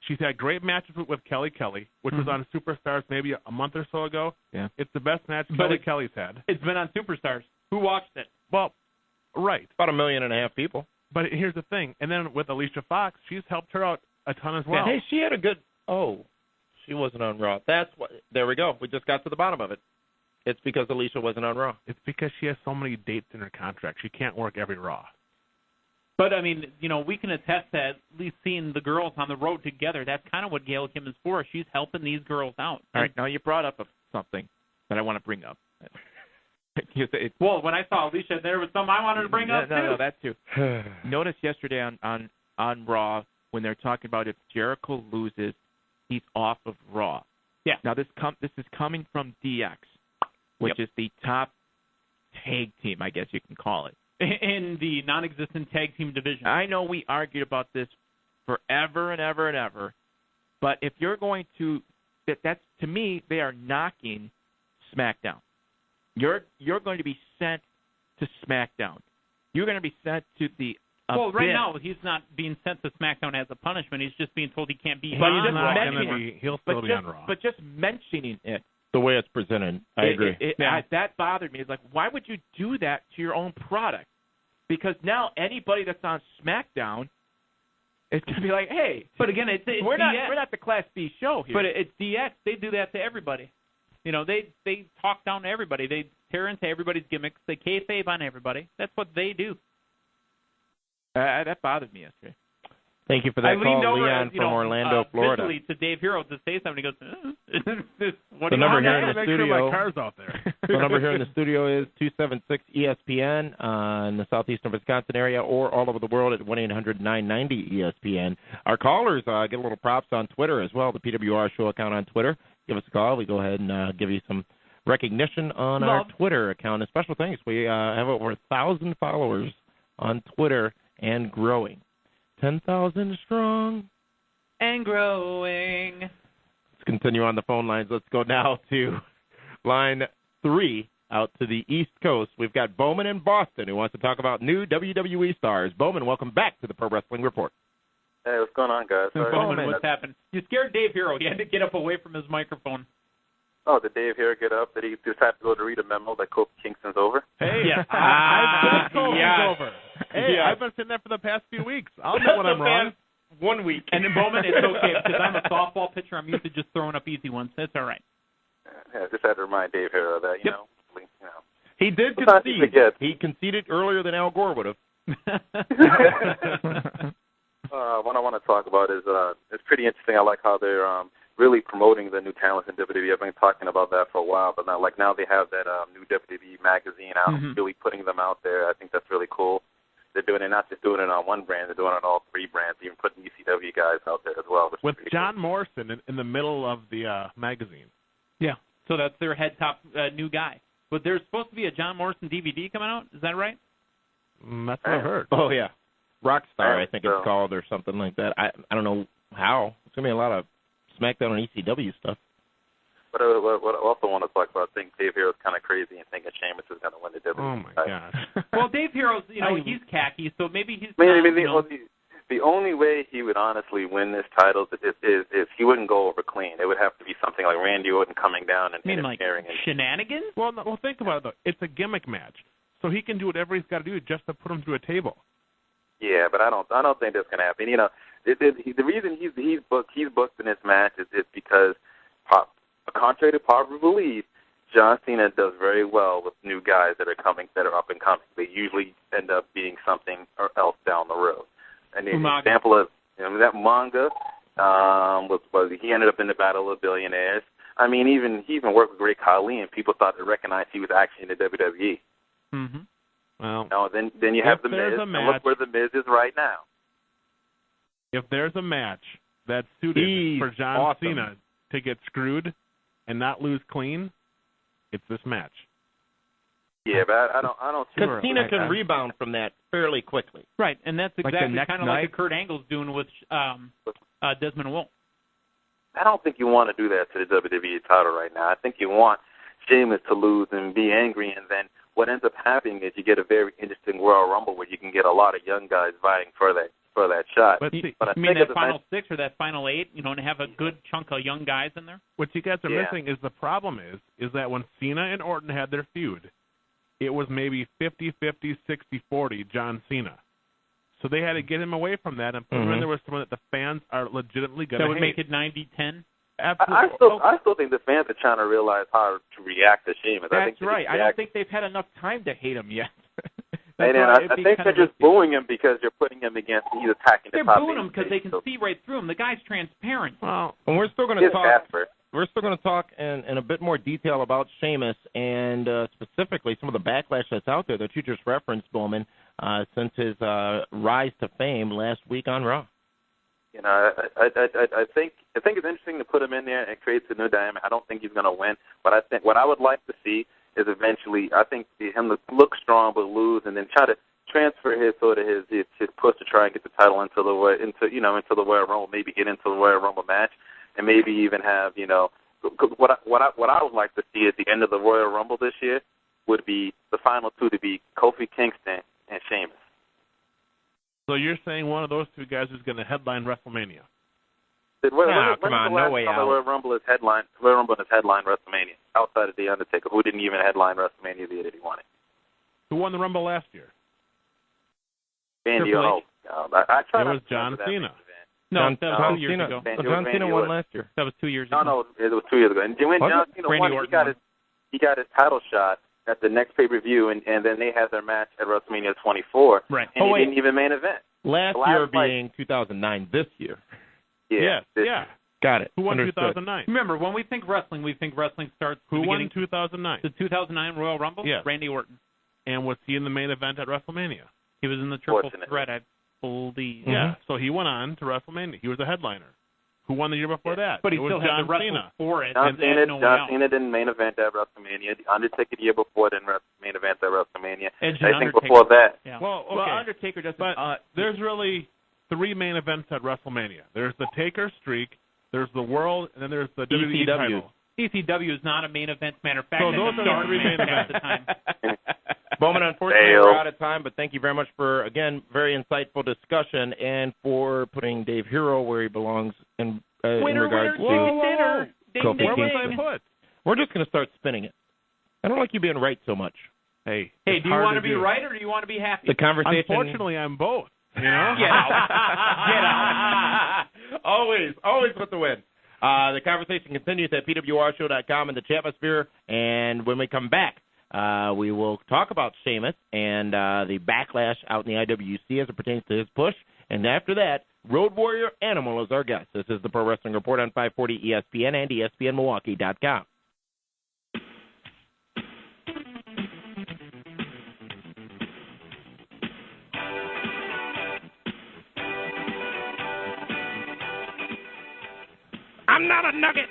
F: she's had great matches with Kelly Kelly, which was on Superstars maybe a month or so ago.
I: Yeah.
F: It's the best match Kelly's had.
G: It's been on Superstars. Who watched it?
F: Well, right.
E: About 1.5 million people.
F: But here's the thing. And then with Alicia Fox, she's helped her out a ton as well.
E: Hey, she had a good... Oh, she wasn't on Raw. That's what... There we go. We just got to the bottom of it. It's because Alicia wasn't on Raw.
F: It's because she has so many dates in her contract. She can't work every Raw.
G: But, I mean, we can attest to at least seeing the girls on the road together. That's kind of what Gail Kim is for. She's helping these girls out.
I: All right, now you brought up something that I want to bring up.
G: Well, when I saw Alicia, there was something I wanted to bring up, too.
I: No, that too. Notice yesterday on Raw when they're talking about if Jericho loses, he's off of Raw.
G: Yeah.
I: Now, this is coming from DX, which is the top tag team, I guess you can call it.
G: In the non-existent tag team division.
I: I know we argued about this forever and ever and ever, but if you're going to, that's to me, they are knocking SmackDown. You're going to be sent to SmackDown. You're going to be sent to the abyss.
G: Well, right now he's not being sent to SmackDown as a punishment. He's just being told he can't be.
F: He'll still be on Raw.
I: But just mentioning it.
E: The way it's presented, I agree.
I: That bothered me. It's like, why would you do that to your own product? Because now anybody that's on SmackDown is going to be like, hey.
G: But again, it's
I: we're
G: DX.
I: not the Class B show here.
G: But it's DX. They do that to everybody. They talk down to everybody. They tear into everybody's gimmicks. They kayfabe on everybody. That's what they do.
I: That bothered me yesterday.
E: Thank you for that call, Leon from Orlando, Florida.
G: Visually to Dave Hero to say something. He goes, what
E: the
G: do
E: number
G: you
E: here in the studio.
F: Sure my car's out there.
E: The number here in the studio is 276 ESPN in the southeastern Wisconsin area, or all over the world at 1-800-990-ESPN. Our callers get a little props on Twitter as well. The PWR Show account on Twitter. Give us a call. We go ahead and give you some recognition on our Twitter account. And special thanks. We have over 1,000 followers on Twitter and growing. 10,000 strong.
G: And growing.
E: Let's continue on the phone lines. Let's go now to line 3 out to the East Coast. We've got Bowman in Boston who wants to talk about new WWE stars. Bowman, welcome back to the Pro Wrestling Report.
L: Hey, what's going on, guys?
G: Bowman, what's happened? You scared Dave Hero. He had to get up away from his microphone.
L: Oh, did Dave here get up? Did he just have to go to read a memo that Kofi Kingston's over?
F: Hey,
G: yes.
F: I've been
G: yes.
F: over. Hey,
G: yes.
F: I've been sitting there for the past few weeks. I'll know when I'm wrong.
G: 1 week. And then Bowman, it's okay because I'm a softball pitcher. I'm used to just throwing up easy ones. It's all right.
L: Yeah, just had to remind Dave here of that, you know.
E: He did
L: Sometimes
E: concede.
L: he forgets.
E: He conceded earlier than Al Gore would have.
L: What I want to talk about is it's pretty interesting. I like how they're really promoting the new talents in WWE. I've been talking about that for a while, but now they have that new WWE magazine out, really putting them out there. I think that's really cool. They're doing it, not just doing it on one brand, they're doing it on all 3 brands, even putting ECW guys out there as well.
F: With John Morrison in the middle of the magazine.
G: Yeah, so that's their head top new guy. But there's supposed to be a John Morrison DVD coming out. Is that right?
F: That's what I've heard.
E: Oh, yeah. Rockstar, I think it's called, or something like that. I don't know how. It's going to be a lot of SmackDown and ECW stuff.
L: But what I also want to talk about, I think Dave Hero's kind of crazy and thinking Sheamus is going to win the WWE.
F: Oh, my gosh.
G: Well, Dave Hero's, he's cocky, so maybe he's
L: the only way he would honestly win this title is he wouldn't go over clean. It would have to be something like Randy Orton coming down and interfering.
G: Like shenanigans?
F: Well, think about it, though. It's a gimmick match. So he can do whatever he's got to do just to put him through a table.
L: Yeah, but I don't think that's going to happen. You know, the reason he's booked in this match is because, contrary to popular belief, John Cena does very well with new guys that are up and coming. They usually end up being something else down the road. And an example of that manga was he ended up in the Battle of Billionaires. I mean, he even worked with Great Khali, and people thought to recognize he was actually in the WWE.
G: Mm-hmm.
F: Well,
L: then you have the Miz, and look where the Miz is right now.
F: If there's a match that's suited for John Cena to get screwed and not lose clean, it's this match.
L: Yeah, but I don't.
E: Because Cena can rebound from that fairly quickly.
G: Right, and that's exactly kind of like what Kurt Angle's doing with Desmond Wolfe.
L: I don't think you want to do that to the WWE title right now. I think you want Sheamus to lose and be angry, and then what ends up happening is you get a very interesting Royal Rumble where you can get a lot of young guys vying for that shot.
F: But
G: you mean that final 6 or that final 8? And have a good chunk of young guys in there.
F: What you guys are missing is the problem is that when Cena and Orton had their feud, it was maybe 50-50, 60-40 John Cena. So they had to get him away from that and put him in there with someone that the fans are legitimately going to hate.
G: That would make it 90-10?
L: Absolutely. I still think the fans are trying to realize how to react to Sheamus.
G: That's right. I don't think they've had enough time to hate him yet.
L: I think they're just booing him because you're putting him against, he's attacking the top.
G: They're booing him because they can see right through him. The guy's transparent.
E: Well, and we're still going to talk. We're still going to talk in a bit more detail about Sheamus and specifically some of the backlash that's out there that you just referenced, Bowman, since his rise to fame last week on Raw.
L: I think it's interesting to put him in there and create a new dynamic. I don't think he's going to win, but I think what I would like to see is eventually, I think, him look strong but lose, and then try to transfer his push to try and get the title into the Royal Rumble, maybe get into the Royal Rumble match, and maybe even have what I would like to see at the end of the Royal Rumble this year would be the final 2 to be Kofi Kingston and Sheamus.
F: So you're saying one of those 2 guys is going to headline WrestleMania?
E: Come on, no way out.
L: Royal Rumble is headline WrestleMania outside of The Undertaker, who didn't even headline WrestleMania the year that he won it.
F: Who won the Rumble last year?
L: Randy
F: Orton.
L: It
F: was John Cena.
G: No, that was 2 years ago.
E: John Cena won last year.
G: That was 2 years ago.
L: No, it was 2 years ago. And when John Cena won, he got his title shot at the next pay-per-view, and then they had their match at WrestleMania 24,
G: right.
L: And he didn't even main event.
E: Last year being 2009, this year.
L: Yeah.
E: Got it.
F: Who won
E: Understood.
F: 2009?
G: Remember, when we think wrestling starts.
F: Who won 2009?
G: The 2009 Royal Rumble?
F: Yes.
G: Randy Orton.
F: And was he in the main event at WrestleMania?
G: He was in the triple threat, I believe.
F: Yeah, so he went on to WrestleMania. He was a headliner. Who won the year before that?
G: But he
F: it was
G: still had
F: John
G: to wrestle
F: Cena.
G: for it.
L: John
G: No
L: Cena didn't main event at WrestleMania. The Undertaker the year before didn't main event at WrestleMania.
G: Edge
L: I
G: and
L: think
G: Undertaker.
L: before that.
G: Yeah.
F: Well, okay.
I: Well, Undertaker doesn't.
F: But there's really 3 main events at WrestleMania. There's the Taker streak, there's the World, and then there's the WWE title.
G: ECW is not a main event. Matter of fact,
F: So those
G: it's a
F: are the
G: dark
F: 3 main
G: match
F: events.
G: at the time.
E: Bowman, unfortunately,
L: Fail.
E: we're out of time, but thank you very much for, again, very insightful discussion and for putting Dave Hero where he belongs in regards to
G: dinner.
E: Kofi
F: Where was I
E: Kingston.
F: put?
E: We're just going to start spinning it. I don't like you being right so much.
F: Hey,
G: Hey,
F: it's
G: do you
F: hard
G: want to be
F: do.
G: right or do you want to be happy?
E: The conversation.
F: Unfortunately, I'm both. You know?
G: Get out.
E: Always with the win. The conversation continues at pwrshow.com and the Chatmosphere. And when we come back, we will talk about Sheamus and the backlash out in the IWC as it pertains to his push. And after that, Road Warrior Animal is our guest. This is the Pro Wrestling Report on 540 ESPN and ESPNMilwaukee.com. I'm not a nugget.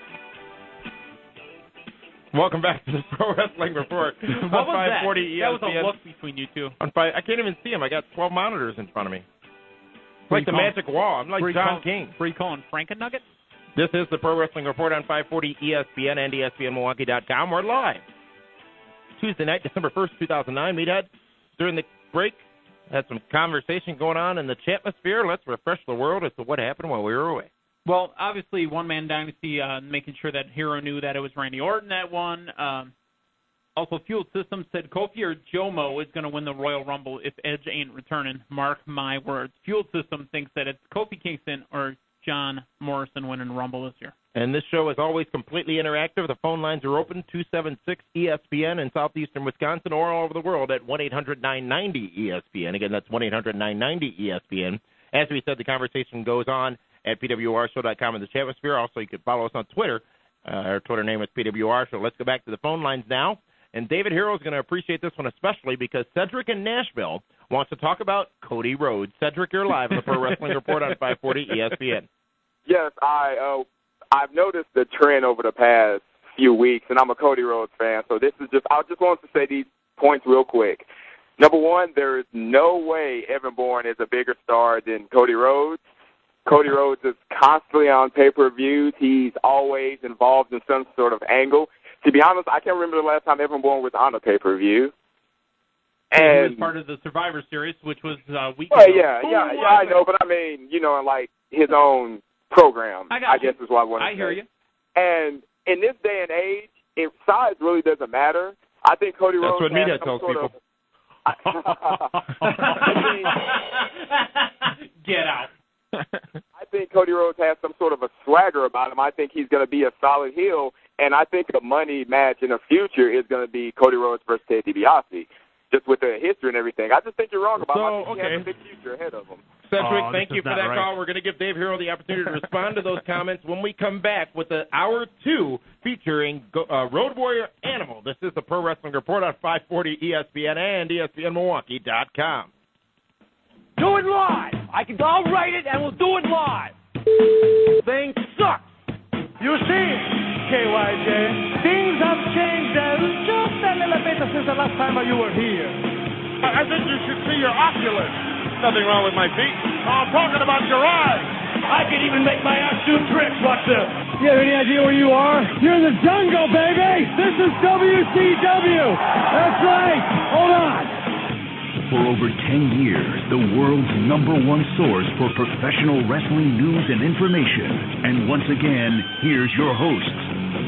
E: Welcome back to the Pro Wrestling Report on
G: What was
E: 540
G: that?
E: ESPN.
G: That was a look between you two.
E: I can't even see him. I got 12 monitors in front of me. It's like the
G: calling-
E: magic wall. I'm like John King.
G: Were you calling Frank a nugget?
E: This is the Pro Wrestling Report on 540 ESPN and ESPNMilwaukee.com. We're live. Tuesday night, December 1st, 2009. Meathead, during the break, had some conversation going on in the Chatmosphere. Let's refresh the world as to what happened while we were away.
G: Well, obviously, One Man Dynasty, making sure that Hero knew that it was Randy Orton that won. Also, Fueled Systems said Kofi or Jomo is going to win the Royal Rumble if Edge ain't returning. Mark my words. Fueled Systems thinks that it's Kofi Kingston or John Morrison winning the Rumble this year.
E: And this show is always completely interactive. The phone lines are open, 276-ESPN in southeastern Wisconsin or all over the world at 1-800-990-ESPN. Again, that's 1-800-990-ESPN. As we said, the conversation goes on at pwrshow.com in the Chatmosphere. Also, you can follow us on Twitter. Our Twitter name is PWR Show. Let's go back to the phone lines now. And David Hero is going to appreciate this one especially because Cedric in Nashville wants to talk about Cody Rhodes. Cedric, you're live on the Pro Wrestling Report on 540 ESPN.
M: Yes, I've noticed the trend over the past few weeks, and I'm a Cody Rhodes fan, so I just want to say these points real quick. Number one, there is no way Evan Bourne is a bigger star than Cody Rhodes. Cody Rhodes is constantly on pay-per-views. He's always involved in some sort of angle. To be honest, I can't remember the last time Evan Bourne was on a pay-per-view.
G: He
M: And
G: was part of the Survivor Series, which was a week
M: well,
G: ago.
M: yeah, I know, but I mean, like his own program, I guess is what I want to say.
G: I hear you.
M: And in this day and age, size really doesn't matter. I think Cody Rhodes
E: That's what
M: has
E: Meathead
M: some
E: tells
M: sort
E: people.
G: Get out.
M: I think Cody Rhodes has some sort of a swagger about him. I think he's going to be a solid heel, and I think the money match in the future is going to be Cody Rhodes versus Ted DiBiase, just with the history and everything. I just think you're wrong about him. I think he has a big future ahead of him.
E: Cedric, thank you for that call. We're going to give Dave Hero the opportunity to respond to those comments when we come back with the Hour 2 featuring Road Warrior Animal. This is the Pro Wrestling Report on 540 ESPN and ESPNMilwaukee.com.
N: Do it live. I'll write it and we'll do it live. Thing sucks. You see, KYJ, things have changed just a little bit since the last time you were here.
O: I think you should see your oculus. Nothing wrong with my feet. I'm talking about your eyes.
N: I can even make my ass do tricks. Watch this. You have any idea where you are? You're in the jungle, baby. This is WCW. That's right. Hold on.
P: For over 10 years, the world's #1 source for professional wrestling news and information. And once again, here's your hosts,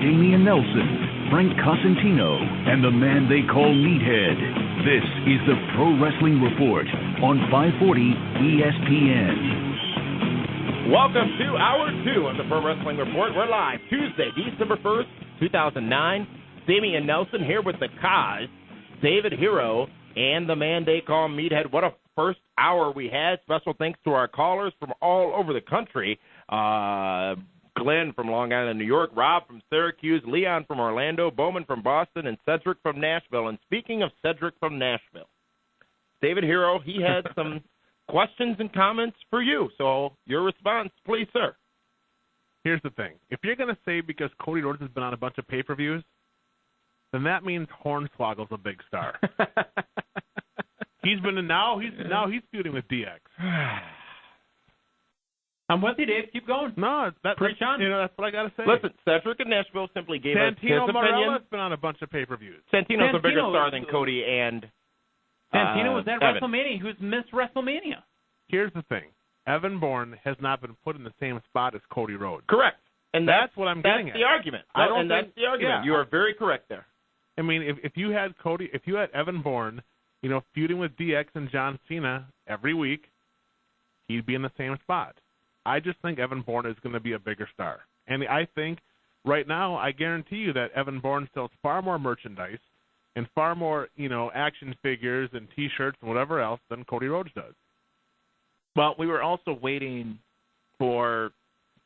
P: Damian Nelson, Frank Cosentino, and the man they call Meathead. This is the Pro Wrestling Report on 540 ESPN.
E: Welcome to Hour 2 of the Pro Wrestling Report. We're live Tuesday, December 1st, 2009. Damian Nelson here with the Cause, David Hero, and the man they call Meathead. What a first hour we had. Special thanks to our callers from all over the country. Glenn from Long Island, New York, Rob from Syracuse, Leon from Orlando, Bowman from Boston, and Cedric from Nashville. And speaking of Cedric from Nashville, David Hero, he had some questions and comments for you. So your response, please, sir.
F: Here's the thing. If you're going to say because Cody Rhodes has been on a bunch of pay-per-views, then that means Hornswoggle's a big star. He's feuding with DX.
G: I'm with you, Dave. Keep going.
F: No,
G: Preach on.
F: That's what I got to say.
E: Listen, Cedric in Nashville simply gave us his
F: Santino
E: opinion.
F: Marella's been on a bunch of pay-per-views.
E: Santino's a bigger star than Cody and
G: Santino was at
E: Evan.
G: WrestleMania. He was missed WrestleMania.
F: Here's the thing. Evan Bourne has not been put in the same spot as Cody Rhodes.
E: Correct. And
F: that's what I'm getting at.
E: That's the argument. That's the argument.
F: Yeah.
E: You are very correct there.
F: I mean, if you had Evan Bourne, feuding with DX and John Cena every week, he'd be in the same spot. I just think Evan Bourne is going to be a bigger star. And I think right now, I guarantee you that Evan Bourne sells far more merchandise and far more, action figures and T-shirts and whatever else than Cody Rhodes does.
I: Well, we were also waiting for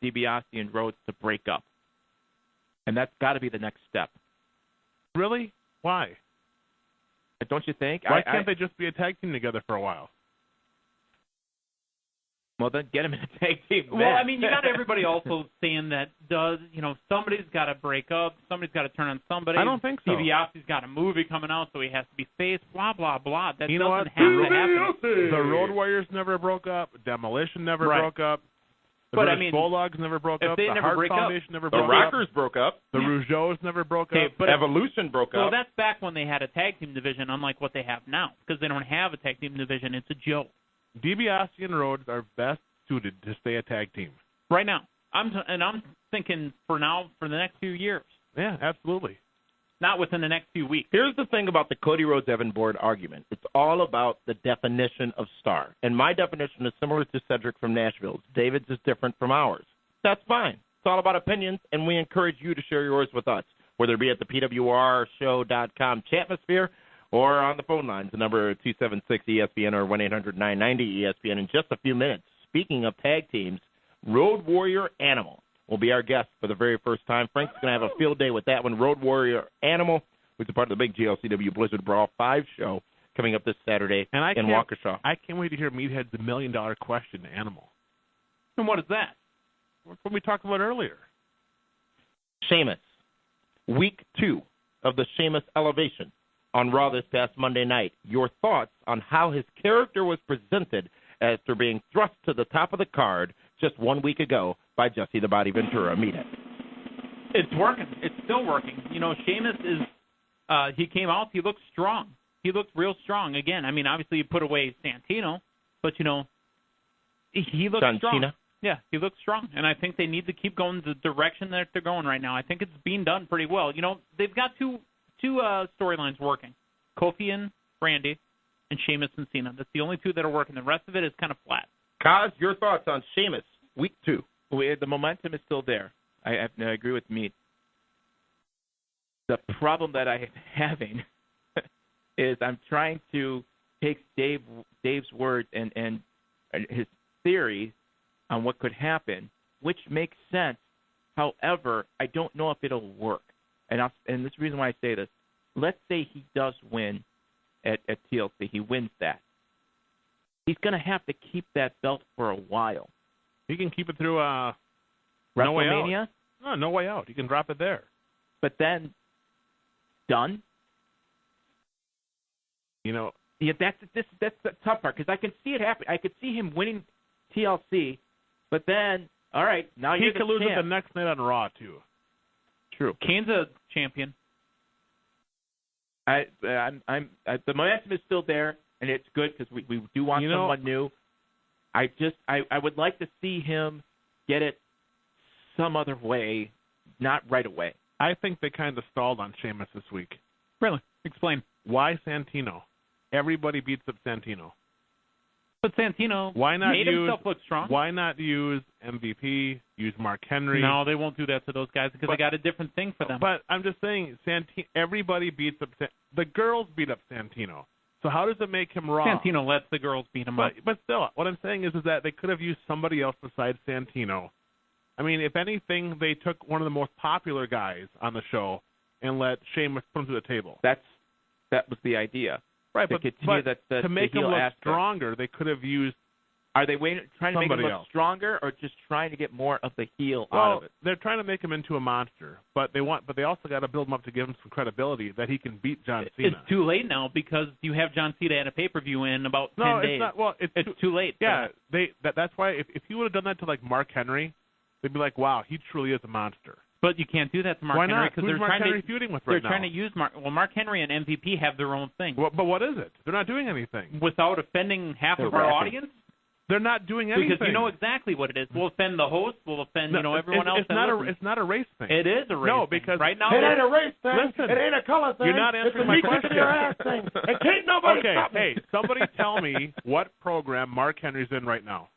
I: DiBiase and Rhodes to break up. And that's got to be the next step.
F: Really? Why?
I: Don't you think?
F: Why can't they just be a tag team together for a while?
I: Well, then get him in a tag team.
G: Well, I mean, you got everybody also saying that somebody's got to break up, somebody's got to turn on somebody.
F: I don't think so.
G: DiBiase's got a movie coming out, so he has to be faced. Blah blah blah. That
F: You know what?
G: doesn't have to happen.
F: The Road Warriors never broke up. Demolition never broke up. The
G: But, I
F: British
G: mean,
F: Bulldogs never broke
G: if
F: up.
G: they
F: The
G: never
F: Hart
G: break up,
F: Foundation never
E: The
F: broke up.
E: Rockers broke up.
F: The Rougeaus never broke up.
G: but
E: Evolution broke
G: Well,
E: up.
G: that's back when they had a tag team division, unlike what they have now, because they don't have a tag team division. It's a joke.
F: DiBiase and Rhodes are best suited to stay a tag team.
G: Right now. I'm thinking for the next few years.
F: Yeah, absolutely.
G: Not within the next few weeks.
E: Here's the thing about the Cody Rhodes Evan Bourne argument. It's all about the definition of star. And my definition is similar to Cedric from Nashville's. David's is different from ours. That's fine. It's all about opinions, and we encourage you to share yours with us, whether it be at the PWRshow.com chatmosphere or on the phone lines, the number 276-ESPN or 1-800-990-ESPN. In just a few minutes, speaking of tag teams, Road Warrior Animal will be our guest for the very first time. Frank's going to have a field day with that one. Road Warrior Animal, which is part of the big GLCW Blizzard Brawl 5 show coming up this Saturday in Waukesha.
F: I can't wait to hear Meathead's $1 million question to Animal.
G: And what is that?
F: What we talked about earlier.
E: Sheamus. Week 2 of the Sheamus Elevation on Raw this past Monday night. Your thoughts on how his character was presented after being thrust to the top of the card just 1 week ago by Jesse the Body Ventura. Meet it.
G: It's working. It's still working. Sheamus is he came out, he looked strong. He looked real strong. Again, I mean, obviously you put away Santino, but, he looked strong.
E: Cena.
G: Yeah, he looks strong, and I think they need to keep going the direction that they're going right now. I think it's being done pretty well. They've got two storylines working, Kofi and Randy, and Sheamus and Cena. That's the only two that are working. The rest of it is kind of flat.
E: Kaz, your thoughts on Sheamus, week 2?
I: The momentum is still there. I agree with Meat. The problem that I'm having is I'm trying to take Dave's words and his theory on what could happen, which makes sense. However, I don't know if it'll work. And this is the reason why I say this. Let's say he does win at TLC. He wins that. He's going to have to keep that belt for a while.
F: He can keep it through
I: WrestleMania?
F: No Way Out. No Way Out. He can drop it there.
I: But then, done? Yeah, that's the tough part, because I can see it happen. I could see him winning TLC, but then, all right, now
F: he
I: you're the
F: could lose
I: champ.
F: it the next night on Raw, too.
I: True.
G: Kane's a champion.
I: The momentum is still there, and it's good because we do want someone new. I would like to see him get it some other way, not right away.
F: I think they kind of stalled on Sheamus this week.
G: Really? Explain.
F: Why Santino? Everybody beats up Santino.
G: But Santino made himself look strong.
F: Why not use MVP, use Mark Henry?
G: No, they won't do that to those guys because they got a different thing for them.
F: But I'm just saying, everybody beats up the girls beat up Santino. So how does it make him wrong?
G: Santino lets the girls beat him up.
F: But still, what I'm saying is that they could have used somebody else besides Santino. I mean, if anything, they took one of the most popular guys on the show and let Sheamus put him to the table.
I: That was the idea.
F: Right,
I: to
F: but
I: continue
F: to make him look
I: aspect.
F: stronger, they could have used
I: Are they trying to make him
F: Somebody
I: look
F: else.
I: stronger, or just trying to get more of the heel
F: Well,
I: out of it?
F: they're trying to make him into a monster, but they also got to build him up to give him some credibility that he can beat John Cena.
G: It's too late now because you have John Cena at a pay-per-view in about 10 days.
F: It's not. Well, it's
G: too late.
F: Yeah, that's why if he would have done that to like Mark Henry, they'd be like, wow, he truly is a monster.
G: But you can't do that to Mark
F: Why
G: Henry
F: not?
G: because
F: Who's
G: they're
F: Mark
G: trying
F: Henry
G: to
F: feuding with
G: they're
F: right now?
G: trying to use Mark Henry and MVP have their own thing.
F: Well, but what is it? They're not doing anything.
G: Without offending half of our audience?
F: They're not doing anything.
G: Because you know exactly what it is. We'll offend the host. We'll offend everyone else.
F: It's not a race thing.
G: It is a race
F: No,
G: thing.
F: because
G: right now
N: It ain't a race thing.
F: Listen,
N: It ain't a color thing.
F: You're not answering my
N: it's a
F: question.
N: kicking your ass thing. And can't nobody
F: Okay,
N: stop me.
F: hey, somebody tell me what program Mark Henry's in right now.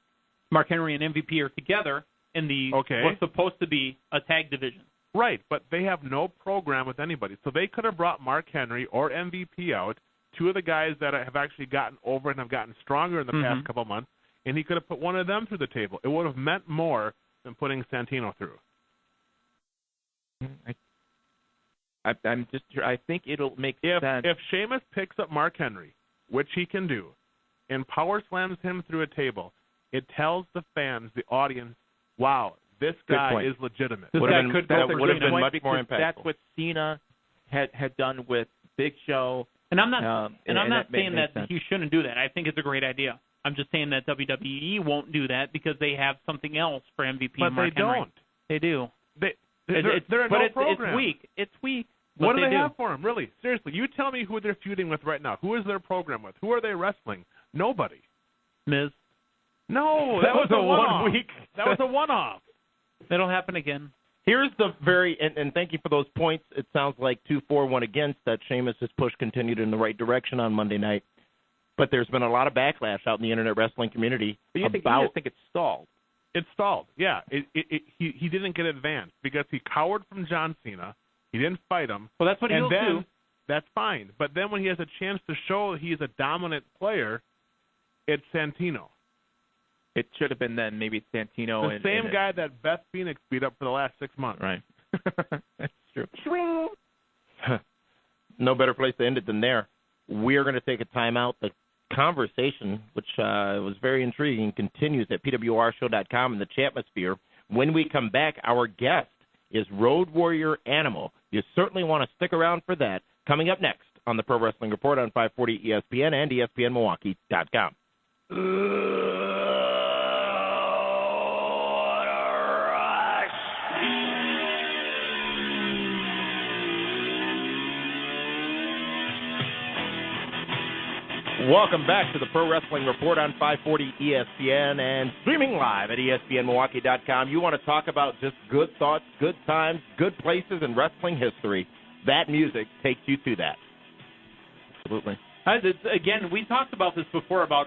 G: Mark Henry and MVP are together in the what's supposed to be a tag division.
F: Right, but they have no program with anybody. So they could have brought Mark Henry or MVP out, two of the guys that have actually gotten over and have gotten stronger in the past couple months, and he could have put one of them through the table. It would have meant more than putting Santino through.
I: I think it'll make sense.
F: If Sheamus picks up Mark Henry, which he can do, and power slams him through a table, it tells the fans, the audience, wow, this guy is legitimate.
I: That would have been much more impactful. That's what Cena had done with Big Show.
G: And I'm not saying that
I: sense.
G: he shouldn't do that. I think it's a great idea. I'm just saying that WWE won't do that because they have something else for MVP
F: But
G: and Mark
F: they
G: Henry.
F: don't.
G: They do.
F: They're no program.
G: It's weak.
F: What do they
G: do.
F: have for him? Really? Seriously, you tell me who they're feuding with right now. Who is their program with? Who are they wrestling? Nobody.
G: Miz.
F: No, that was a one-off. That was a one-off.
G: It'll happen again.
E: Here's the and thank you for those points. It sounds like 2-4-1 against that. Sheamus' push continued in the right direction on Monday night. But there's been a lot of backlash out in the internet wrestling community.
I: But you just think it's stalled.
F: It stalled, yeah. He didn't get advanced because he cowered from John Cena. He didn't fight him.
G: Well, that's what he'll do.
F: That's fine. But then when he has a chance to show he's a dominant player, it's Santino.
I: It should have been then maybe Santino.
F: The same guy that Beth Phoenix beat up for the last 6 months.
I: Right. That's true.
E: No better place to end it than there. We're going to take a timeout. The conversation, which was very intriguing, continues at pwrshow.com in the chatmosphere. When we come back, our guest is Road Warrior Animal. You certainly want to stick around for that. Coming up next on the Pro Wrestling Report on 540 ESPN and ESPNMilwaukee.com. Welcome back to the Pro Wrestling Report on 540 ESPN and streaming live at ESPNMilwaukee.com. You want to talk about just good thoughts, good times, good places in wrestling history. That music takes you to that.
I: Absolutely.
G: Again, we talked about this before about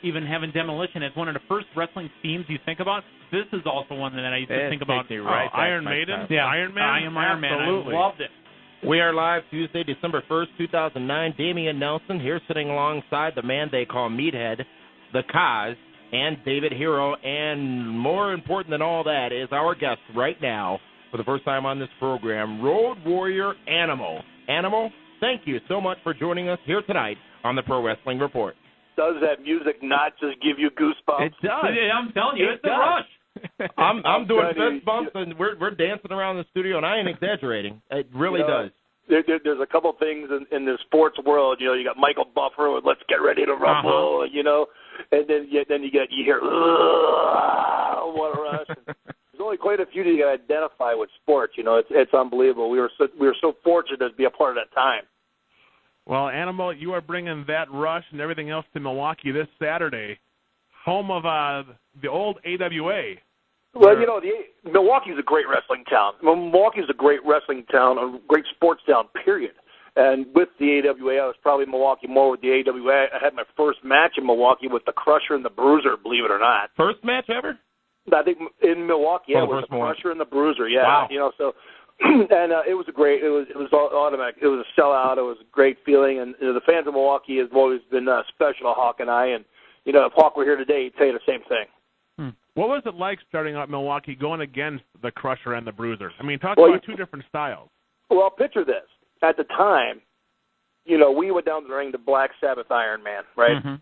G: even having Demolition as one of the first wrestling themes you think about. This is also one that I used to think about.
F: Iron Maiden?
G: Yeah,
F: Iron Man?
G: Iron Man.
F: Absolutely.
G: I loved it.
E: We are live Tuesday, December 1st, 2009. Damian Nelson here sitting alongside the man they call Meathead, the Kaz, and David Hero. And more important than all that is our guest right now, for the first time on this program, Road Warrior Animal. Animal, thank you so much for joining us here tonight on the Pro Wrestling Report.
Q: Does that music not just give you goosebumps?
I: It does.
G: I'm telling you, it's a rush.
E: I'm doing fist bumps, and we're dancing around the studio, and I ain't exaggerating. It really does.
Q: There's a couple things in the sports world. You know, you got Michael Buffer with "Let's Get Ready to Rumble," you know, and then you hear what a rush. There's only quite a few that you can identify with sports. You know, it's unbelievable. We were so fortunate to be a part of that time.
F: Well, Animal, you are bringing that rush and everything else to Milwaukee this Saturday, home of the old AWA.
Q: Well, you know, Milwaukee's a great wrestling town. Milwaukee's a great wrestling town, a great sports town, period. And with the AWA, I was probably in Milwaukee more with the AWA. I had my first match in Milwaukee with the Crusher and the Bruiser, believe it or not.
E: First match ever?
Q: I think in Milwaukee, with the Crusher and the Bruiser, yeah.
E: Wow.
Q: You know, so and it was it was automatic. It was a sellout. It was a great feeling, and the fans of Milwaukee have always been special to Hawk and I. And you know, if Hawk were here today, he'd say the same thing.
F: What was it like starting out in Milwaukee going against the Crusher and the Bruiser? I mean, talk about two different styles.
Q: Well, picture this. At the time, you know, we went down to the ring to Black Sabbath Iron Man, right?
G: Mm-hmm.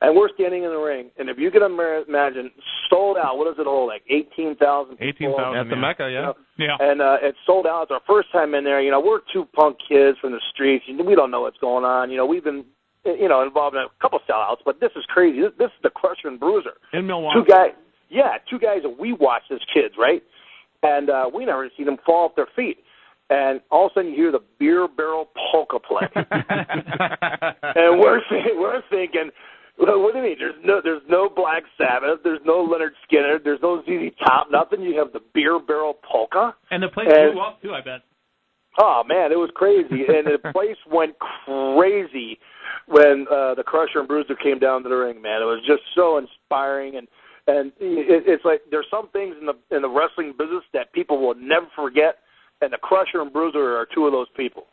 Q: And we're standing in the ring, and if you can imagine, sold out. What does it hold? Like 18,000.
F: 18,000 at the Mecca, yeah.
Q: You know?
F: Yeah.
Q: And it's sold out. It's our first time in there. You know, we're two punk kids from the streets. We don't know what's going on. You know, we've been, involved in a couple sellouts, but this is crazy. This is the Crusher and Bruiser.
F: In Milwaukee.
Q: Two guys that we watched as kids, right? And we never seen them fall off their feet. And all of a sudden you hear the beer barrel polka play. And we're thinking, what do you mean? There's no Black Sabbath, there's no Leonard Skinner, there's no ZZ Top, nothing. You have the beer barrel polka.
G: And the place blew up too, I bet.
Q: Oh man, it was crazy, and the place went crazy when the Crusher and Bruiser came down to the ring. Man, it was just so inspiring, and it's like there's some things in the wrestling business that people will never forget, and the Crusher and Bruiser are two of those people.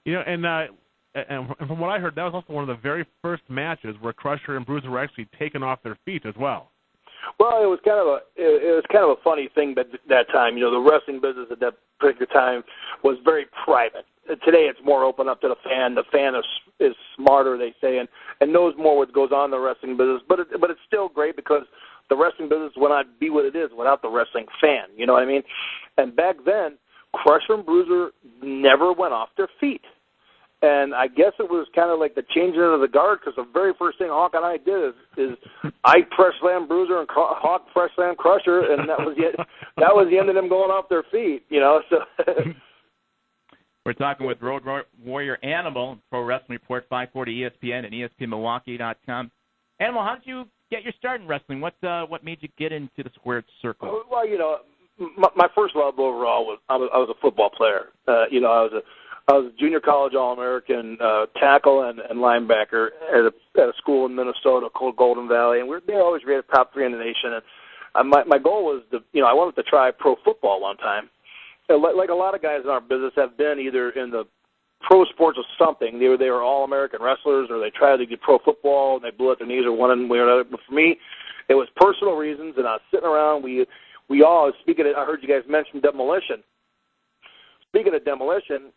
F: And from what I heard, that was also one of the very first matches where Crusher and Bruiser were actually taken off their feet as well.
Q: Well, it was kind of a funny thing that time. The wrestling business at that particular time was very private. Today, it's more open up to the fan. The fan is smarter, they say, and knows more what goes on in the wrestling business. But it's still great because the wrestling business would not be what it is without the wrestling fan. You know what I mean? And back then, Crusher and Bruiser never went off their feet. And I guess it was kind of like the changing of the guard, because the very first thing Hawk and I did is I press slam Bruiser and Hawk press slam Crusher, and that was it. That was the end of them going off their feet, So
I: we're talking with Road Warrior Animal, Pro Wrestling Report 540 ESPN and ESPNMilwaukee.com. Animal, how did you get your start in wrestling? What made you get into the squared circle?
Q: Well, my first love overall was I was a football player. I was a junior college All-American tackle and linebacker at a school in Minnesota called Golden Valley, and they were always rated top 3 in the nation. And my goal was I wanted to try pro football one time. Like a lot of guys in our business have been either in the pro sports or something. They were All-American wrestlers, or they tried to get pro football and they blew out their knees or one way or another. But for me, it was personal reasons, and I was sitting around. We all, I heard you guys mention Demolition. Speaking of Demolition,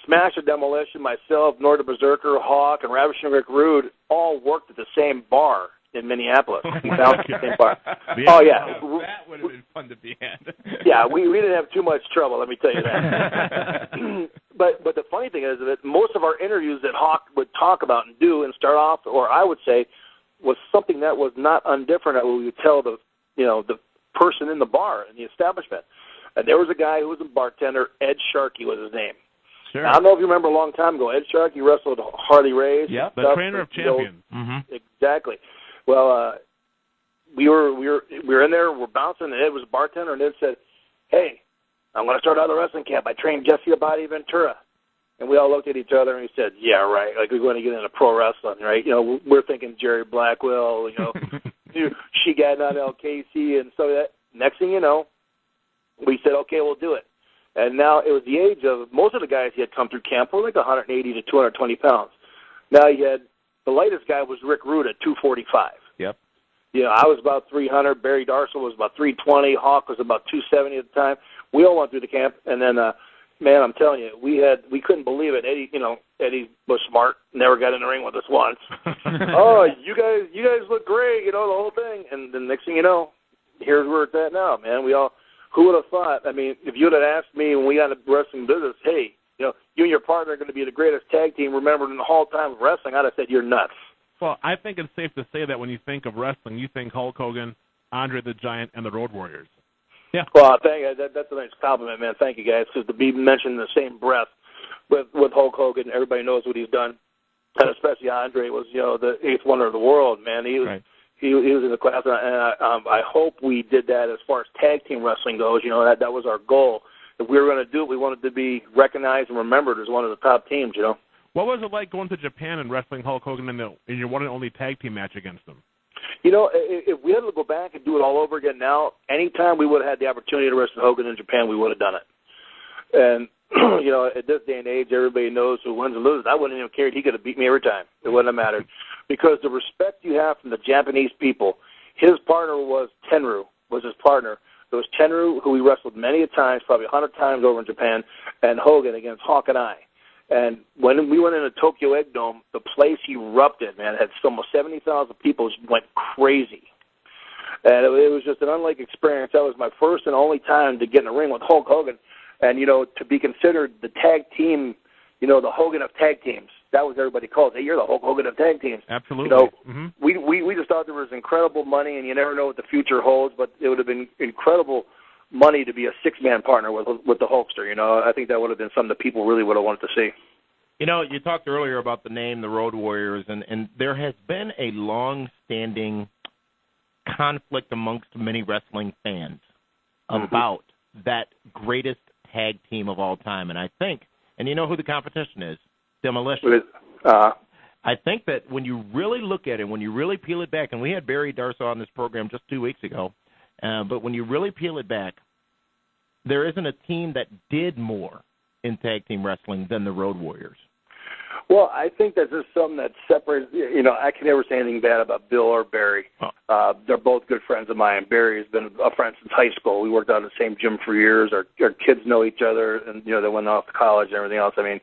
Q: Smash of Demolition, myself, Norda Berserker, Hawk, and Ravishing Rick Rude all worked at the same bar in Minneapolis. We found the same bar. Oh, yeah.
I: That would have been fun to be at.
Q: Yeah, we didn't have too much trouble, let me tell you that. But the funny thing is that most of our interviews that Hawk would talk about and do and start off, or I would say, was something that was not undifferent that we would tell the person in the bar, in the establishment. And there was a guy who was a bartender, Ed Sharkey was his name.
I: Sure.
Q: Now, I don't know if you remember a long time ago, Ed Sharkey wrestled Harley Race.
I: Yeah,
F: the trainer of champions.
I: Mm-hmm.
Q: Exactly. Well, we were in there, we're bouncing, and Ed was a bartender, and Ed said, "Hey, I'm going to start out the wrestling camp. I trained Jesse Abadi Ventura." And we all looked at each other, and he said, "Yeah, right. Like, we're going to get into pro wrestling, right?" We're thinking Jerry Blackwell, she got on LKC, and so that next thing you know, we said, okay, we'll do it. And now it was the age of, most of the guys he had come through camp were like 180 to 220 pounds. Now the lightest guy was Rick Rude at 245.
I: Yep.
Q: I was about 300. Barry Darcel was about 320. Hawk was about 270 at the time. We all went through the camp, and then, man, I'm telling you, we couldn't believe it. Eddie was smart, never got in the ring with us once. Oh, you guys look great, the whole thing. And the next thing you know, here's where it's at now, man. Who would have thought? I mean, if you would have asked me when we got into wrestling business, hey, you and your partner are going to be the greatest tag team remembered in the whole time of wrestling, I'd have said, you're nuts.
F: Well, I think it's safe to say that when you think of wrestling, you think Hulk Hogan, Andre the Giant, and the Road Warriors. Yeah.
Q: Well, that's a nice compliment, man. Thank you, guys. Because to be mentioned in the same breath with Hulk Hogan, everybody knows what he's done, and especially Andre was, the 8th wonder of the world, man. He was. Right. He was in the class, and I hope we did that as far as tag team wrestling goes. That was our goal. If we were going to do it, we wanted to be recognized and remembered as one of the top teams,
F: What was it like going to Japan and wrestling Hulk Hogan in your one and only tag team match against him?
Q: If we had to go back and do it all over again now, anytime we would have had the opportunity to wrestle Hogan in Japan, we would have done it. And, at this day and age, everybody knows who wins and loses. I wouldn't even care. He could have beat me every time. It wouldn't have mattered. Because the respect you have from the Japanese people, his partner was Tenryu, was his partner. It was Tenryu, who he wrestled many a times, probably 100 times over in Japan, and Hogan against Hawk and I. And when we went into Tokyo Egg Dome, the place erupted, man. It had almost 70,000 people. Just went crazy. And it was just an unlike experience. That was my first and only time to get in a ring with Hulk Hogan. And, to be considered the tag team, the Hogan of tag teams. That was everybody called. Hey, you're the Hulk Hogan of tag teams.
F: Absolutely.
Q: We just thought there was incredible money, and you never know what the future holds, but it would have been incredible money to be a six-man partner with the Hulkster. I think that would have been something that people really would have wanted to see.
E: You talked earlier about the name, the Road Warriors, and there has been a long-standing conflict amongst many wrestling fans about that greatest tag team of all time. And I think, and you know who the competition is? Demolition. I think that when you really look at it, when you really peel it back, and we had Barry Darsow on this program just 2 weeks ago, but when you really peel it back, there isn't a team that did more in tag team wrestling than the Road Warriors.
Q: Well, I think that there's something that separates, I can never say anything bad about Bill or Barry. They're both good friends of mine. Barry has been a friend since high school. We worked out in the same gym for years. Our kids know each other, and, they went off to college and everything else. I mean,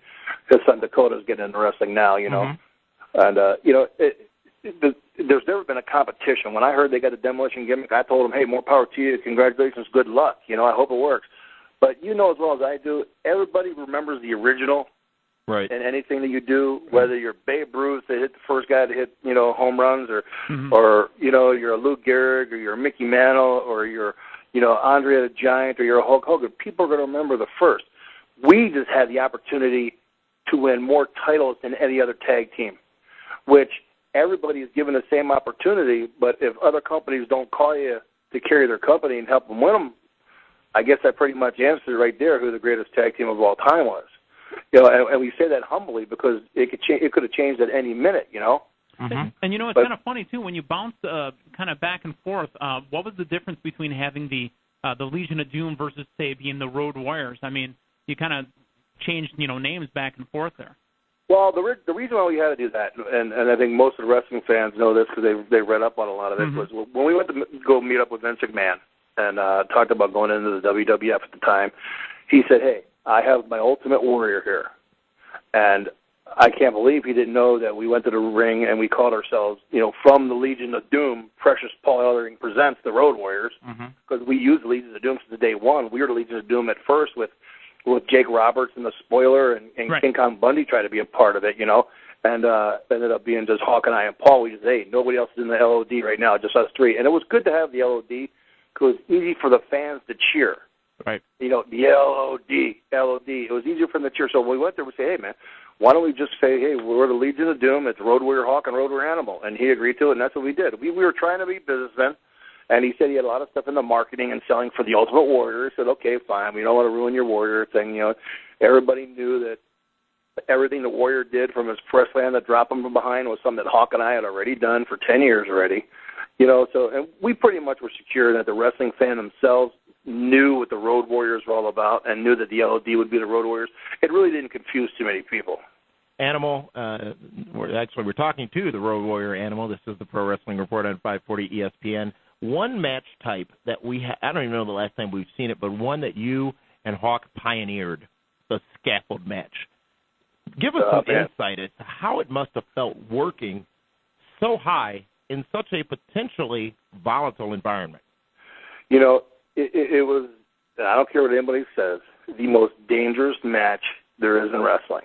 Q: his son Dakota's getting into wrestling now, And, there's never been a competition. When I heard they got a Demolition gimmick, I told them, hey, more power to you. Congratulations. Good luck. I hope it works. But as well as I do, everybody remembers the original.
E: Right.
Q: And anything that you do, whether you're Babe Ruth that hit the first guy to hit, home runs, or you're a Lou Gehrig, or you're a Mickey Mantle, or you're, Andre the Giant, or you're a Hulk Hogan, people are going to remember the first. We just had the opportunity to win more titles than any other tag team, which everybody is given the same opportunity, but if other companies don't call you to carry their company and help them win them, I guess that pretty much answers right there who the greatest tag team of all time was. And we say that humbly because it could have changed at any minute,
G: And it's kind of funny too when you bounce kind of back and forth. What was the difference between having the Legion of Doom versus say being the Road Warriors? I mean, you kind of changed names back and forth there.
Q: Well, the reason why we had to do that, and I think most of the wrestling fans know this because they read up on a lot of it, was when we went to go meet up with Vince McMahon and talked about going into the WWF at the time. He said, "Hey, I have my Ultimate Warrior here." And I can't believe he didn't know that we went to the ring and we called ourselves, from the Legion of Doom, Precious Paul Ellering presents the Road Warriors, because we used the Legion of Doom since day one. We were the Legion of Doom at first with Jake Roberts and the Spoiler and right. King Kong Bundy tried to be a part of it, and ended up being just Hawk and I and Paul. We just, hey, nobody else is in the LOD right now, just us three. And it was good to have the LOD because it was easy for the fans to cheer.
F: Right.
Q: The LOD. It was easier for them to cheer. So when we went there, we say, hey, man, why don't we just say, hey, we're the Legion of Doom, it's Road Warrior Hawk and Road Warrior Animal. And he agreed to it, and that's what we did. We were trying to be businessmen, and he said he had a lot of stuff in the marketing and selling for the Ultimate Warrior. He said, okay, fine, we don't want to ruin your Warrior thing. Everybody knew that everything the Warrior did from his press land to drop him from behind was something that Hawk and I had already done for 10 years already. And we pretty much were secure that the wrestling fan themselves knew what the Road Warriors were all about and knew that the LOD would be the Road Warriors. It really didn't confuse too many people.
E: Animal, we're talking to the Road Warrior Animal. This is the Pro Wrestling Report on 540 ESPN. One match type that I don't even know the last time we've seen it, but one that you and Hawk pioneered, the scaffold match. Give us some insight as to how it must have felt working so high in such a potentially volatile environment.
Q: It was, I don't care what anybody says, the most dangerous match there is in wrestling.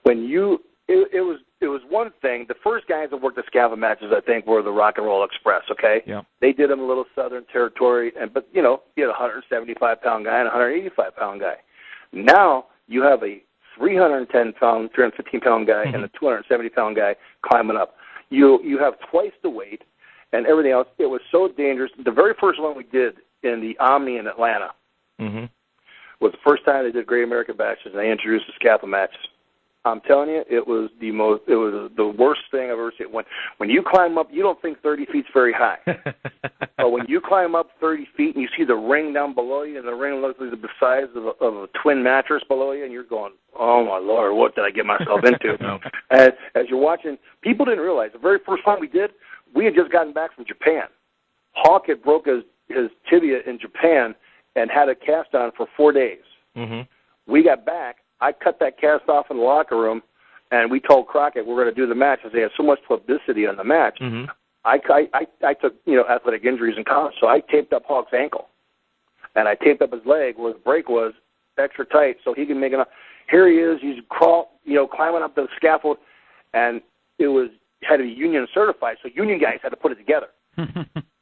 Q: It was one thing. The first guys that worked the scaffold matches, I think, were the Rock and Roll Express. Okay,
E: yeah.
Q: They did them a little Southern territory, but you had a 175-pound guy and a 185-pound guy. Now you have a 310-pound, 315-pound guy and a 270-pound guy climbing up. You have twice the weight and everything else. It was so dangerous. The very first one we did in the Omni in Atlanta was the first time they did Great American Bashes, and they introduced the scaffold matches. I'm telling you, it was the worst thing I've ever seen. When you climb up, you don't think 30 feet's very high. But when you climb up 30 feet and you see the ring down below you, and the ring looks like the size of a twin mattress below you, and you're going, oh, my Lord, what did I get myself into? And as you're watching, people didn't realize, the very first time we had just gotten back from Japan. Hawk had broke his tibia in Japan and had a cast on for 4 days. We got back. I cut that cast off in the locker room, and we told Crockett we're going to do the match because they had so much publicity on the match.
E: Mm-hmm.
Q: I took, athletic injuries in college, so I taped up Hawk's ankle, and I taped up his leg where the break was extra tight so he can make enough. Here he is, he's climbing up the scaffold, and it had to be union certified, so union guys had to put it together.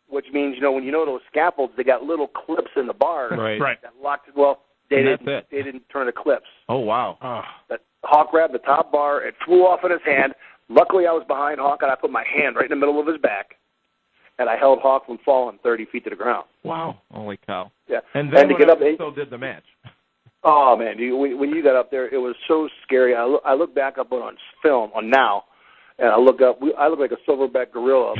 Q: Which means, when those scaffolds, they got little clips in the bars that locked it. Well, they didn't turn the clips.
E: Oh, wow.
Q: That Hawk grabbed the top bar, it flew off in his hand. Luckily, I was behind Hawk, and I put my hand right in the middle of his back, and I held Hawk from falling 30 feet to the ground.
E: Wow. Holy cow.
Q: Yeah.
E: And then
Q: to get up,
E: they still did the match.
Q: Oh, man, when you got up there, it was so scary. I look back up on film, on now, and I look up. I look like a silverback gorilla.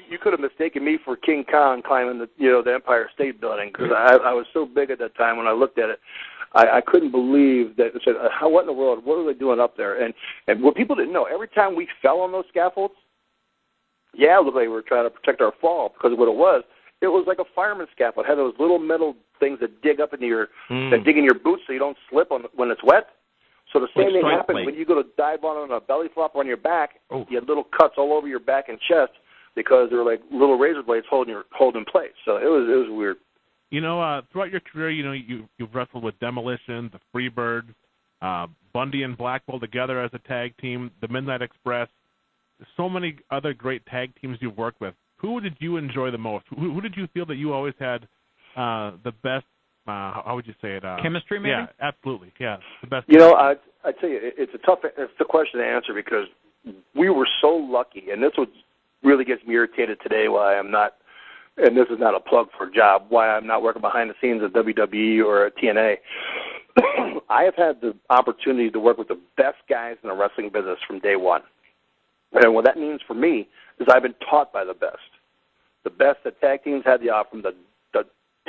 Q: You could have mistaken me for King Kong climbing the Empire State Building because I was so big at that time when I looked at it. I couldn't believe that. I said, what in the world? What are they doing up there? And what people didn't know, every time we fell on those scaffolds, it looked like we were trying to protect our fall because of what it was like a fireman's scaffold. It had those little metal things that dig up into that dig in your boots so you don't slip when it's wet. So the same thing happens when you go to dive on a belly flop on your back. You had little cuts all over your back and chest because they were like little razor blades holding in place. So it was weird.
F: Throughout your career, you've wrestled with Demolition, the Freebirds, Bundy and Blackwell together as a tag team, the Midnight Express. So many other great tag teams you've worked with. Who did you enjoy the most? Who did you feel that you always had the best? How would you say it?
G: Chemistry, maybe?
F: Yeah, absolutely. Yeah, the best.
Q: I tell you, it's a question to answer because we were so lucky, and this what really gets me irritated today. Why I'm not, and this is not a plug for a job. Why I'm not working behind the scenes at WWE or at TNA. I have had the opportunity to work with the best guys in the wrestling business from day one, and what that means for me is I've been taught by the best. The best that tag teams had to offer, from the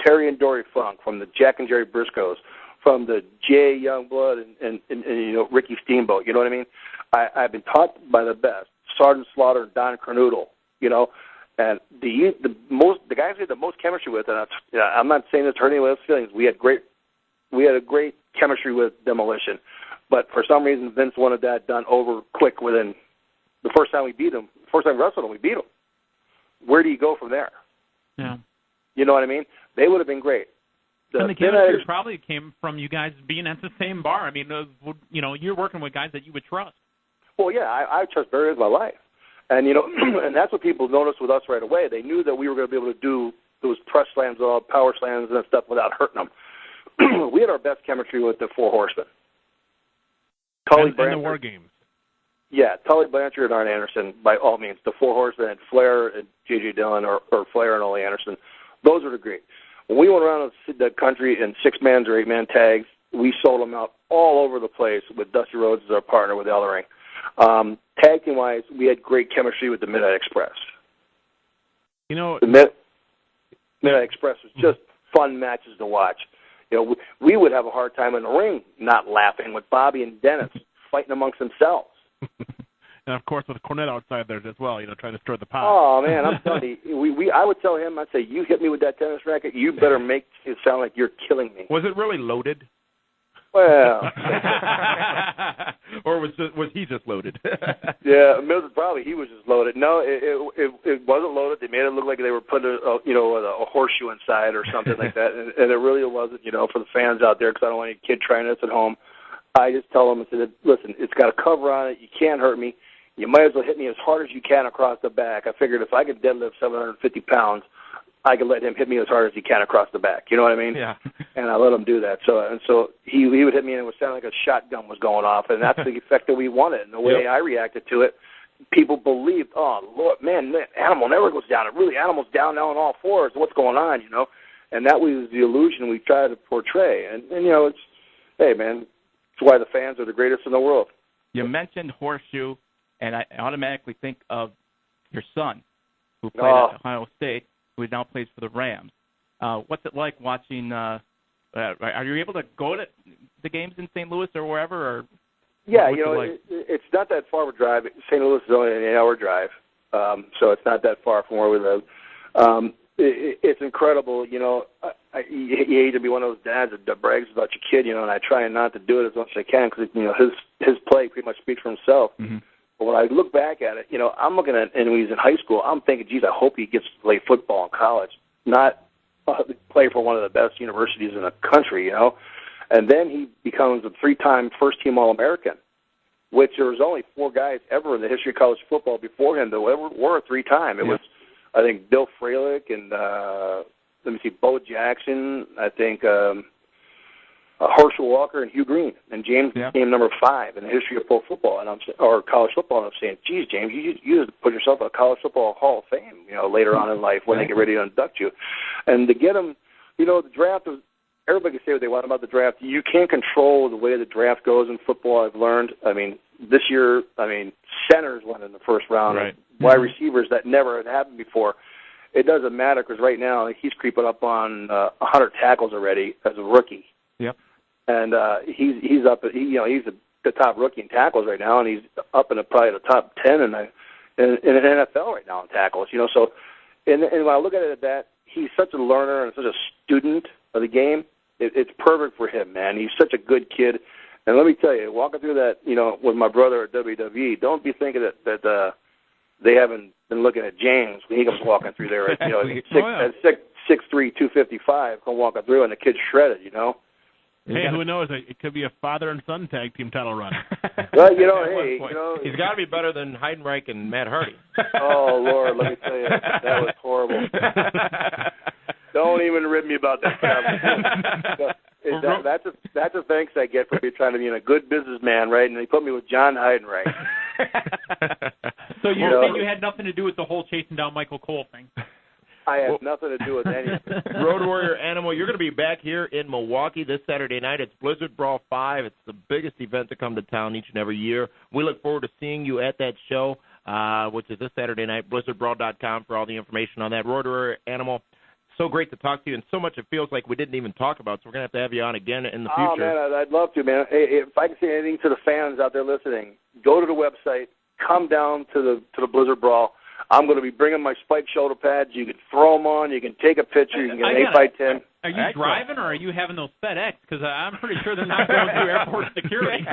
Q: Terry and Dory Funk, from the Jack and Jerry Briscoes, from the Jay Youngblood and Ricky Steamboat. You know what I mean? I've been taught by the best. Sergeant Slaughter and Don Cornoodle. And the guys we had the most chemistry with, and I'm not saying this to hurt anyone's feelings. We had a great chemistry with Demolition, but for some reason Vince wanted that done over quick within the first time we beat him. First time we wrestled him, we beat him. Where do you go from there?
G: Yeah.
Q: You know what I mean? They would have been great.
G: And the chemistry probably came from you guys being at the same bar. I mean, you're working with guys that you would trust.
Q: Well, yeah, I trust Barry with my life. And, and that's what people noticed with us right away. They knew that we were going to be able to do those press slams, power slams and stuff without hurting them. We had our best chemistry with the Four Horsemen.
F: And the War Games.
Q: Yeah, Tully Blanchard and Arn Anderson, by all means. The Four Horsemen and Flair and J.J. Dillon or Flair and Ole Anderson. Those are the great. When we went around the country in 6-man or 8-man tags, we sold them out all over the place with Dusty Rhodes as our partner with Ellering. Tag team-wise, we had great chemistry with the Midnight Express. The Midnight Express was just fun matches to watch. We would have a hard time in the ring not laughing with Bobby and Dennis fighting amongst themselves.
F: And, of course, with Cornette outside there as well, trying to stir the pot.
Q: Oh, man, I'm telling you, I would tell him, I'd say, you hit me with that tennis racket, you better make it sound like you're killing me.
E: Was it really loaded?
Q: Well.
E: Or was he just loaded?
Q: Yeah, probably he was just loaded. No, it wasn't loaded. They made it look like they were putting a horseshoe inside or something like that, and it really wasn't, for the fans out there, because I don't want any kid trying this at home. I just tell them, I said, listen, it's got a cover on it. You can't hurt me. You might as well hit me as hard as you can across the back. I figured if I could deadlift 750 pounds, I could let him hit me as hard as he can across the back. You know what I mean?
E: Yeah.
Q: And I let him do that. So he would hit me, and it would sound like a shotgun was going off, and that's the effect that we wanted. And the way I reacted to it, people believed, oh, Lord, man, Animal never goes down. Animal's down now on all fours. What's going on, And that was the illusion we tried to portray. And it's, hey, man, it's why the fans are the greatest in the world.
I: You mentioned Horseshoe, and I automatically think of your son, who played at Ohio State, who now plays for the Rams. What's it like watching? Are you able to go to the games in St. Louis or wherever? Or
Q: yeah, it's not that far of a drive. St. Louis is only an 8-hour drive, so it's not that far from where we live. it's incredible. You know, you hate to be one of those dads that brags about your kid, you know, and I try not to do it as much as I can because, you know, his play pretty much speaks for himself.
F: Mm-hmm.
Q: But when I look back at it, you know, I'm looking at, and when he's in high school, I'm thinking, geez, I hope he gets to play football in college, not play for one of the best universities in the country, you know. And then he becomes a 3-time first-team All-American, which there was only 4 guys ever in the history of college football before him that ever were a 3-time. It was, I think, Bill Fralick and, Bo Jackson, I think Herschel Walker and Hugh Green, and James became number 5 in the history of pro football, or college football. And I'm saying, geez, James, you just put yourself in a college football Hall of Fame, you know, later on in life when they get ready to induct you. And to get him, you know, the draft was, everybody can say what they want about the draft. You can't control the way the draft goes in football, I've learned. I mean, this year, centers went in the first round.
F: Right.
Q: Wide receivers, that never had happened before. It doesn't matter because right now he's creeping up on 100 tackles already as a rookie.
F: Yep.
Q: And he's up. He's the top rookie in tackles right now, and he's up in probably the top 10 in the NFL right now in tackles. You know, so and when I look at it at that, he's such a learner and such a student of the game. It's perfect for him, man. He's such a good kid. And let me tell you, walking through that, you know, with my brother at WWE, don't be thinking that they haven't been looking at James when he comes walking through there. You know, at 6'3", 255, come walking through, and the kid's shredded. You know.
F: Hey, who knows? It could be a father and son tag team title run.
Q: Well, you know, hey, you know,
E: he's got to be better than Heidenreich and Matt Hardy.
Q: Oh Lord, let me tell you, that was horrible. Don't even rib me about that. That's a thanks I get for trying to be a good businessman, right? And they put me with John Heidenreich.
G: So you're saying you had nothing to do with the whole chasing down Michael Cole thing?
Q: I had nothing to do with anything.
E: Road Warrior Animal, you're going to be back here in Milwaukee this Saturday night. It's Blizzard Brawl 5. It's the biggest event to come to town each and every year. We look forward to seeing you at that show, which is this Saturday night, blizzardbrawl.com for all the information on that. Road Warrior Animal, so great to talk to you, and so much it feels like we didn't even talk about, so we're going to have you on again in the future.
Q: Oh, man, I'd love to, man. Hey, if I can say anything to the fans out there listening, go to the website, come down to the Blizzard Brawl. I'm going to be bringing my spike shoulder pads. You can throw them on. You can take a picture. You can get an 8x10.
G: Are you driving or are you having those FedEx? Because I'm pretty sure they're not going through airport security.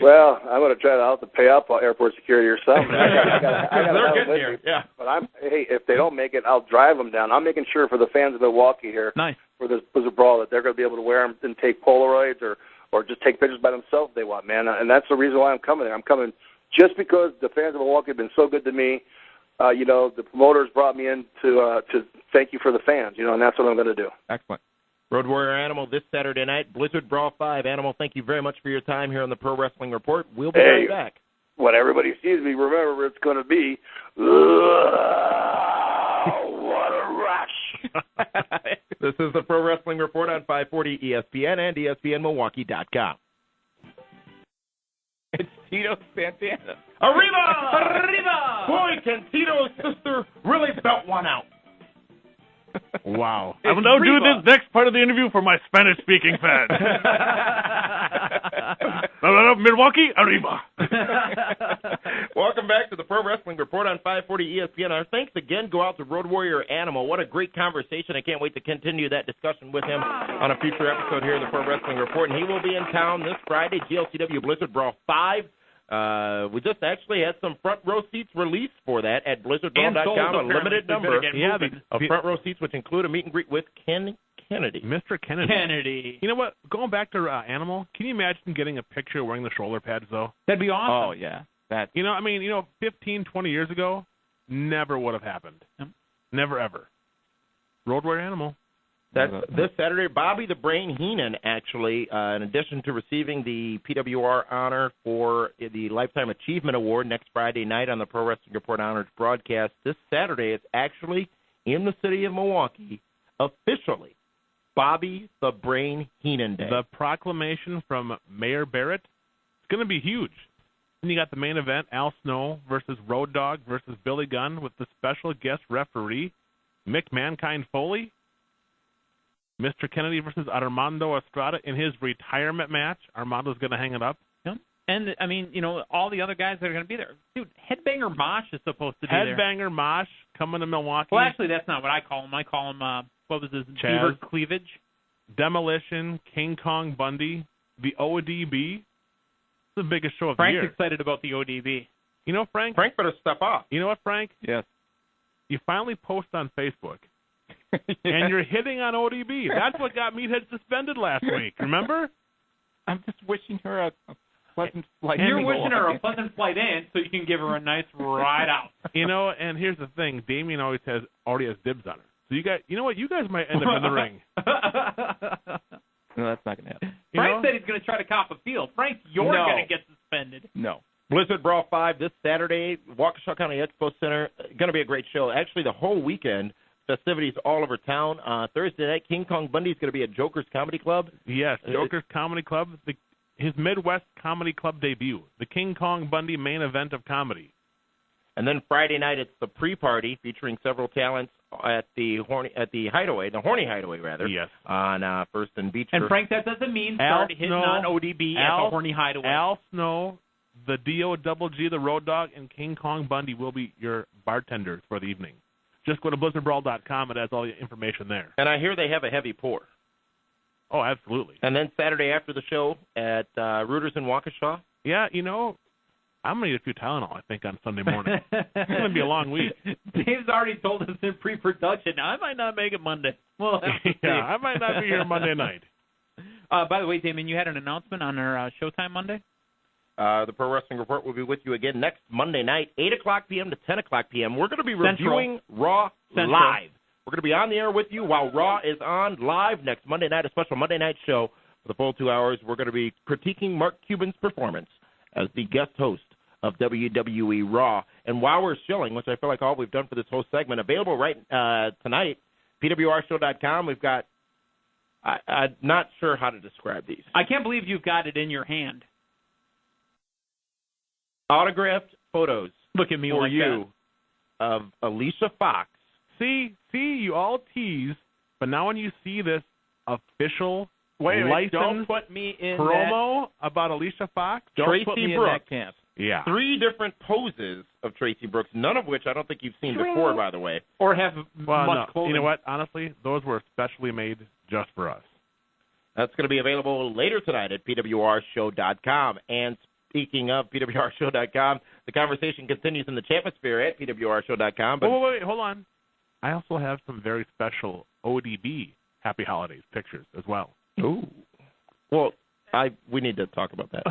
Q: Well, I'm going to try to pay up airport security or something. I got
E: getting here. Yeah.
Q: But hey, if they don't make it, I'll drive them down. I'm making sure for the fans of Milwaukee here, for this Blizzard Brawl, that they're going to be able to wear them and take Polaroids or just take pictures by themselves if they want, man. And that's the reason why I'm coming there. I'm coming just because the fans of Milwaukee have been so good to me. You know, the promoters brought me in to thank you for the fans, you know, and that's what I'm going to do.
E: Excellent. Road Warrior Animal this Saturday night, Blizzard Brawl 5. Animal, thank you very much for your time here on the Pro Wrestling Report. We'll be right back.
Q: When everybody sees me, remember it's going to be, what a rush.
E: This is the Pro Wrestling Report on 540 ESPN and ESPNMilwaukee.com.
I: It's Tito Santana.
E: Arriba! Arriba! Boy, can Tito's sister really belt one out.
F: Wow. I will now do this next part of the interview for my Spanish-speaking fans. Milwaukee, arriba.
E: Welcome back to the Pro Wrestling Report on 540 ESPN. Our thanks again go out to Road Warrior Animal. What a great conversation. I can't wait to continue that discussion with him on a future episode here in the Pro Wrestling Report. And he will be in town this Friday, GLCW Blizzard Brawl 5. We just actually had some front row seats released for that at blizzardbrawl.com, a limited number of front row seats, which include a meet and greet with Ken Kennedy.
F: Mr. Kennedy. You know what? Going back to Animal, can you imagine getting a picture wearing the shoulder pads, though?
G: That'd be awesome.
I: Oh, yeah.
F: 15, 20 years ago, never would have happened. Never, ever. Road Warrior Animal.
E: That's this Saturday. Bobby the Brain Heenan, actually, in addition to receiving the PWR honor for the Lifetime Achievement Award next Friday night on the Pro Wrestling Report Honors broadcast, this Saturday it's actually in the city of Milwaukee, officially, Bobby the Brain Heenan Day.
F: The proclamation from Mayor Barrett, it's going to be huge. And you got the main event, Al Snow versus Road Dogg versus Billy Gunn with the special guest referee, Mick Mankind Foley. Mr. Kennedy versus Armando Estrada in his retirement match. Armando's going to hang it up.
G: Yep. And, all the other guys that are going to be there. Dude, Headbanger Mosh is supposed to be there.
F: Headbanger Mosh, coming to Milwaukee.
G: Well, actually, that's not what I call him. I call him, what was his,
F: Chaz.
G: Beaver Cleavage?
F: Demolition, King Kong Bundy, the ODB. It's the biggest show of the year.
G: Frank's excited about the ODB.
F: You know, Frank?
E: Frank better step up.
F: You know what, Frank?
I: Yes.
F: You finally post on Facebook, and you're hitting on ODB. That's what got Meathead suspended last week. Remember?
I: I'm just wishing her a pleasant flight.
G: You're wishing her a pleasant flight in so you can give her a nice ride out.
F: You know, and here's the thing: Damien already has dibs on her. So you know what? You guys might end up in the ring.
I: No, that's not going to happen.
G: Frank said he's going to try to cop a field. Frank, you're going to get suspended.
I: No.
E: Blizzard Brawl 5 this Saturday, Waukesha County Expo Center. Going to be a great show. Actually, the whole weekend, festivities all over town. Thursday night, King Kong Bundy is going to be at Joker's Comedy Club.
F: Yes, Joker's Comedy Club, his Midwest Comedy Club debut, the King Kong Bundy main event of comedy.
E: And then Friday night, it's the pre-party featuring several talents at the Horny Hideaway, rather.
F: Yes.
E: On First and Beach.
G: And Frank, that doesn't mean start hitting on ODB at the Horny Hideaway.
F: Al Snow, the D-O-double-G, the Road Dogg, and King Kong Bundy will be your bartenders for the evening. Just go to blizzardbrawl.com. It has all the information there.
E: And I hear they have a heavy pour.
F: Oh, absolutely.
E: And then Saturday after the show at Reuters in Waukesha.
F: Yeah, you know, I'm going to eat a few Tylenol, I think, on Sunday morning. It's going to be a long week.
G: Dave's already told us in pre-production. I might not make it Monday. Well,
F: I might not be here Monday night.
G: By the way, Damon, you had an announcement on our Showtime Monday?
E: The Pro Wrestling Report will be with you again next Monday night, 8 o'clock p.m. to 10 o'clock p.m. We're going to be reviewing Raw live. We're going to be on the air with you while Raw is on live next Monday night, a special Monday night show for the full 2 hours. We're going to be critiquing Mark Cuban's performance as the guest host of WWE Raw. And while we're shilling, which I feel like all we've done for this whole segment, available right tonight, pwrshow.com. We've got, I'm not sure how to describe these.
G: I can't believe you've got it in your hand.
E: Autographed photos.
G: Look at me
E: for
G: like
E: you
G: that.
E: Of Alicia Fox.
F: See, you all tease, but now when you see this official
I: Wait, don't
F: license
I: put me in
F: promo about Alicia Fox,
E: Tracy
I: put me
E: Brooks.
I: in that camp.
F: Yeah.
E: 3 different poses of Tracy Brooks, none of which I don't think you've seen before, by the way.
G: Or have much clothing.
F: You know what? Honestly, those were specially made just for us.
E: That's going to be available later tonight at pwrshow.com. And speaking of pwrshow.com, the conversation continues in the Champisphere at pwrshow.com. But
F: Wait, hold on. I also have some very special ODB Happy Holidays pictures as well.
E: Ooh. Well, we need to talk about that.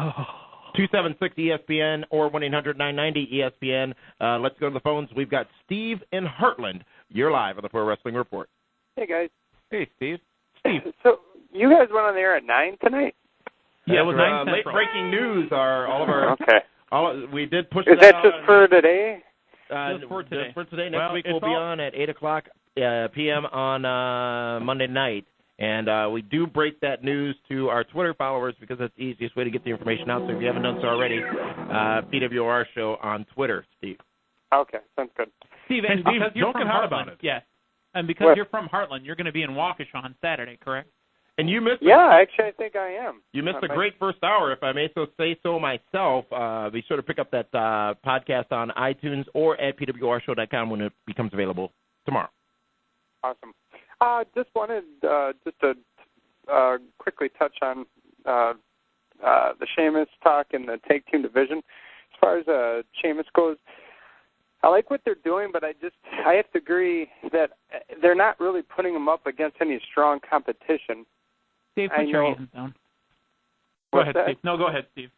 E: 276-ESPN or 1-800-990-ESPN. Let's go to the phones. We've got Steve in Heartland. You're live on the Pro Wrestling Report.
R: Hey, guys.
I: Hey, Steve.
R: So you guys went on the air at 9 tonight?
E: Yeah, it was late breaking news. All of our
R: okay.
E: We did push.
R: Is that just for today?
E: Just for today. Next week
F: it's
E: we'll be on at 8 o'clock p.m. on Monday night. And we do break that news to our Twitter followers because that's the easiest way to get the information out. So if you haven't done so already, PWR Show on Twitter, Steve.
R: Okay, sounds good.
G: Steve, and because you're from Heartland,
F: about it.
G: Yes. And because you're from Heartland, you're going to be in Waukesha on Saturday, correct?
E: And you missed
R: actually, I think I am.
E: You missed a great first hour, if I may say so myself. Be sure to pick up that podcast on iTunes or at pwrshow.com when it becomes available tomorrow.
R: Awesome. Just wanted to quickly touch on the Sheamus talk in the tag team division. As far as Sheamus goes, I like what they're doing, but I have to agree that they're not really putting him up against any strong competition.
G: Dave, put your hands down.
R: Go
G: ahead, Steve. No, go ahead, Steve.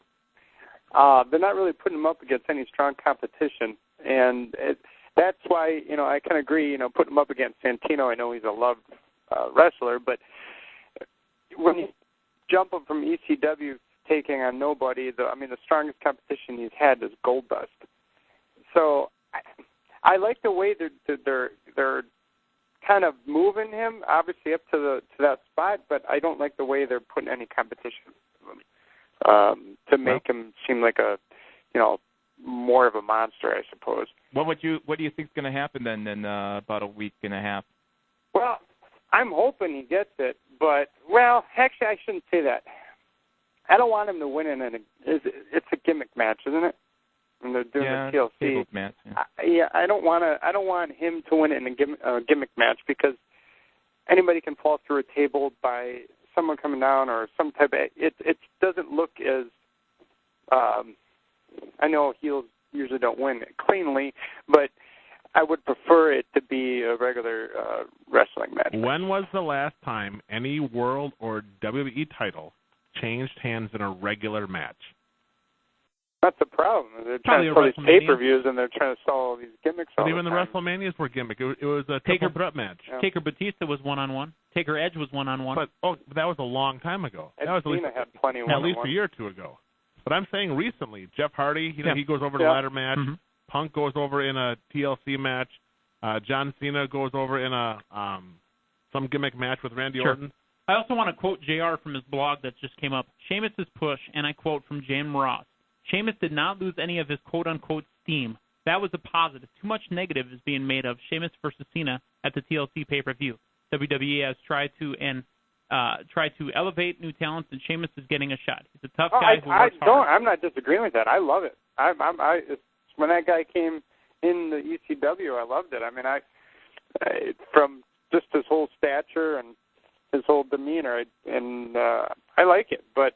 R: They're not really putting him up against any strong competition, and that's why, I can agree, putting him up against Santino. I know he's a loved wrestler, but when you jump him from ECW taking on nobody, the strongest competition he's had is Goldust. So I like the way they're kind of moving him, obviously up to that spot, but I don't like the way they're putting any competition to make him seem like a, more of a monster, I suppose.
I: What do you think is going to happen then in about a week and a half?
R: Well, I'm hoping he gets it, but actually I shouldn't say that. I don't want him to win it's a gimmick match, isn't it? And doing the TLC.
I: tables match.
R: I don't want him to win it in a gimmick match because anybody can fall through a table by someone coming down or some type of. It doesn't look as. I know heels usually don't win cleanly, but I would prefer it to be a regular wrestling match.
F: When was the last time any World or WWE title changed hands in a regular match?
R: That's the problem. They're trying to sell these pay-per-views and they're trying to sell all these gimmicks all
F: Even
R: the
F: the
R: time.
F: WrestleManias were gimmick. It was a triple threat match.
R: Yeah.
G: Taker Batista was one-on-one. Taker Edge was one-on-one.
F: But that was a long time ago.
R: Ed
F: That was
R: Cena had plenty
F: at
R: one-on-one.
F: least a year or two ago. But I'm saying recently, Jeff Hardy, he goes over to
R: Yeah.
F: ladder match.
G: Mm-hmm.
F: Punk goes over in a TLC match. John Cena goes over in a some gimmick match with Randy Orton.
G: I also want to quote JR from his blog that just came up. Sheamus' push, and I quote from Jim Ross, Sheamus did not lose any of his quote-unquote steam. That was a positive. Too much negative is being made of Sheamus versus Cena at the TLC pay-per-view. WWE has tried to elevate new talents, and Sheamus is getting a shot. He's a tough guy who works hard.
R: I'm not disagreeing with that. I love it. When that guy came in the ECW, I loved it. I mean, from just his whole stature and his whole demeanor, I like it. But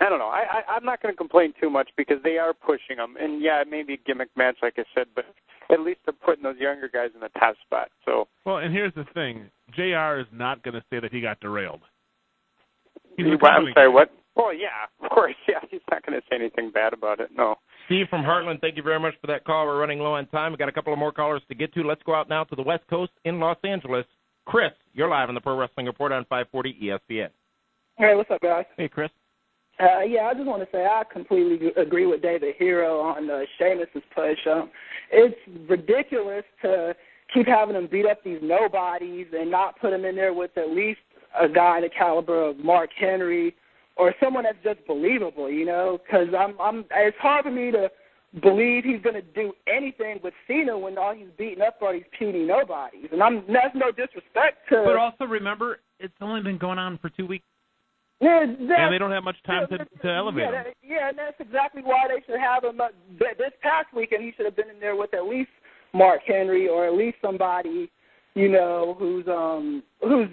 R: I don't know. I'm not going to complain too much because they are pushing them. And, yeah, it may be a gimmick match, like I said, but at least they're putting those younger guys in the top spot. So.
F: Well, and here's the thing. JR is not going to say that he got derailed.
R: I'm sorry, what? Well, yeah, of course, yeah. He's not going to say anything bad about it, no.
E: Steve from Heartland, thank you very much for that call. We're running low on time. We've got a couple of more callers to get to. Let's go out now to the West Coast in Los Angeles. Chris, you're live on the Pro Wrestling Report on 540 ESPN.
S: Hey, what's up, guys?
F: Hey, Chris.
S: Yeah, I just want to say I completely agree with David Hero on Sheamus' push. It's ridiculous to keep having him beat up these nobodies and not put him in there with at least a guy in the caliber of Mark Henry or someone that's just believable, because it's hard for me to believe he's going to do anything with Cena when all he's beating up are these puny nobodies. And that's no disrespect to...
G: But also remember, it's only been going on for 2 weeks.
S: Yeah,
F: and they don't have much time to elevate him.
S: And that's exactly why they should have him. This past weekend, he should have been in there with at least Mark Henry or at least somebody, who's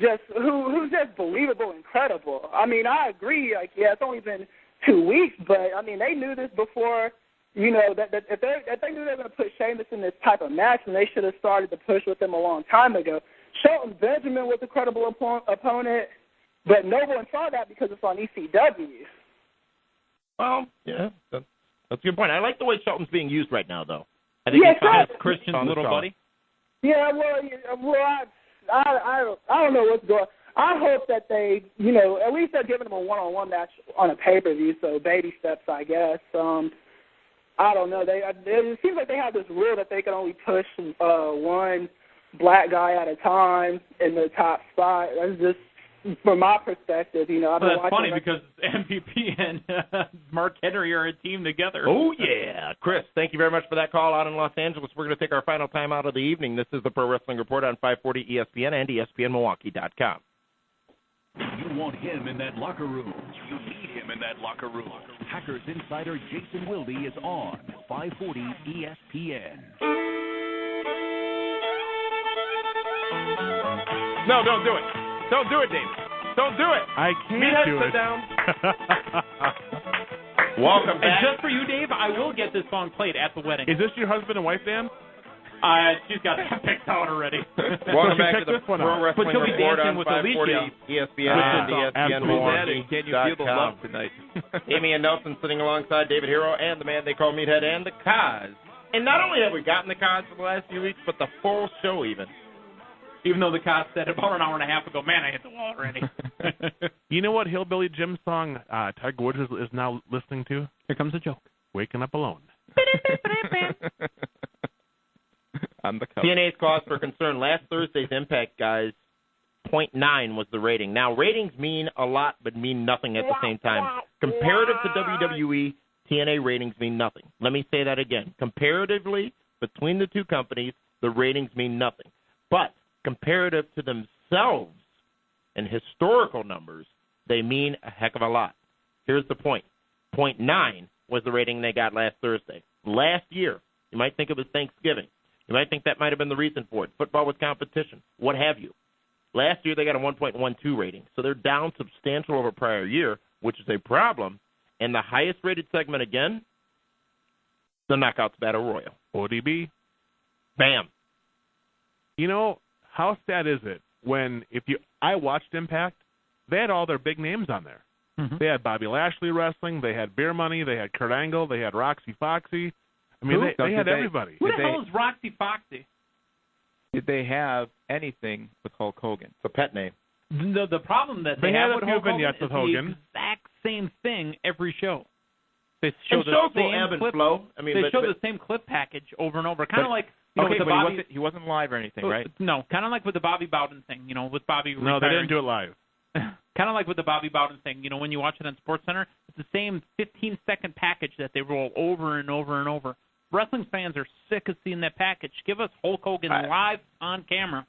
S: just believable and credible. I mean, I agree. Like, yeah, it's only been 2 weeks, but I mean, they knew this before. That if they knew they were going to put Sheamus in this type of match, then they should have started the push with him a long time ago. Shelton Benjamin was a credible opponent. But no one saw that because it's on ECW.
E: Well, yeah, that's a good point. I like the way Shelton's being used right now, though. I think
G: he's Christian's little buddy.
S: Yeah, I don't know what's going on. I hope that they, at least they're giving him a one-on-one match on a pay-per-view, so baby steps, I guess. I don't know. It seems like they have this rule that they can only push one black guy at a time in the top spot. That's just... From my perspective, I've been
G: that's funny
S: watching
G: because MVP and Mark Henry are a team together.
E: Oh, yeah. Chris, thank you very much for that call out in Los Angeles. We're going to take our final time out of the evening. This is the Pro Wrestling Report on 540 ESPN and ESPNMilwaukee.com.
P: You want him in that locker room. You need him in that locker room. Packers insider Jason Wilde is on 540 ESPN.
E: No, don't do it. Don't do it, David. Don't do it.
F: I can't do
E: sit
F: it.
E: down. Welcome back.
G: And just for you, Dave, I will get this song played at the wedding.
F: Is this your husband and wife, Dan?
G: She's got that picked out already.
E: Welcome back to the Pro Wrestling Report on 540 ESPN and ESPNMilwaukee.com.
I: Can you feel the love tonight?
E: Amy and Nelson sitting alongside David Hero and the man they call Meathead and the Cause. And not only have we gotten the Cause for the last few weeks, but the full show even.
G: Even though the cops said about an hour and a half ago, man, I hit the wall already.
F: You know what Hillbilly Jim song Tiger Woods is now listening to?
G: Here comes a joke.
F: Waking Up Alone.
I: On the cover.
E: TNA's cause for concern. Last Thursday's Impact, guys, 0.9 was the rating. Now, ratings mean a lot but mean nothing at the same time. Comparative to WWE, TNA ratings mean nothing. Let me say that again. Comparatively, between the two companies, the ratings mean nothing. But comparative to themselves and historical numbers, they mean a heck of a lot. Here's the point. 0.9 was the rating they got last Thursday. last year, you might think it was Thanksgiving. You might think that might have been the reason for it. Football was competition, what have you. Last year they got a 1.12 rating, so they're down substantial over prior year, which is a problem. And the highest rated segment again, the Knockouts Battle Royal.
F: ODB.
E: Bam.
F: You know, how sad is it when I watched Impact, they had all their big names on there.
G: Mm-hmm.
F: They had Bobby Lashley wrestling, they had Beer Money, they had Kurt Angle, they had Roxy Foxy. I mean, they had everybody.
G: Who the hell is Roxy Foxy?
I: Did they have anything with Hulk Hogan?
E: It's a pet name.
G: The problem that
F: They
G: have
F: had a
G: with
F: few
G: Hulk Hogan
F: vignettes
G: is
F: with Hogan.
G: the exact same thing every show. They show
E: And
G: the
E: shows will
G: same
E: ebb and
G: clip.
E: flow. I mean,
G: they
E: but-
G: show
E: but-
G: the same clip package over and over, kind of
I: But-
G: like with the
I: but
G: Bobby.
I: he wasn't live or anything, right?
G: No, kind of like with the Bobby Bowden thing. With Bobby.
F: No, they didn't do it live.
G: Kind of like with the Bobby Bowden thing. When you watch it on SportsCenter, it's the same 15-second package that they roll over and over and over. Wrestling fans are sick of seeing that package. Give us Hulk Hogan live on camera.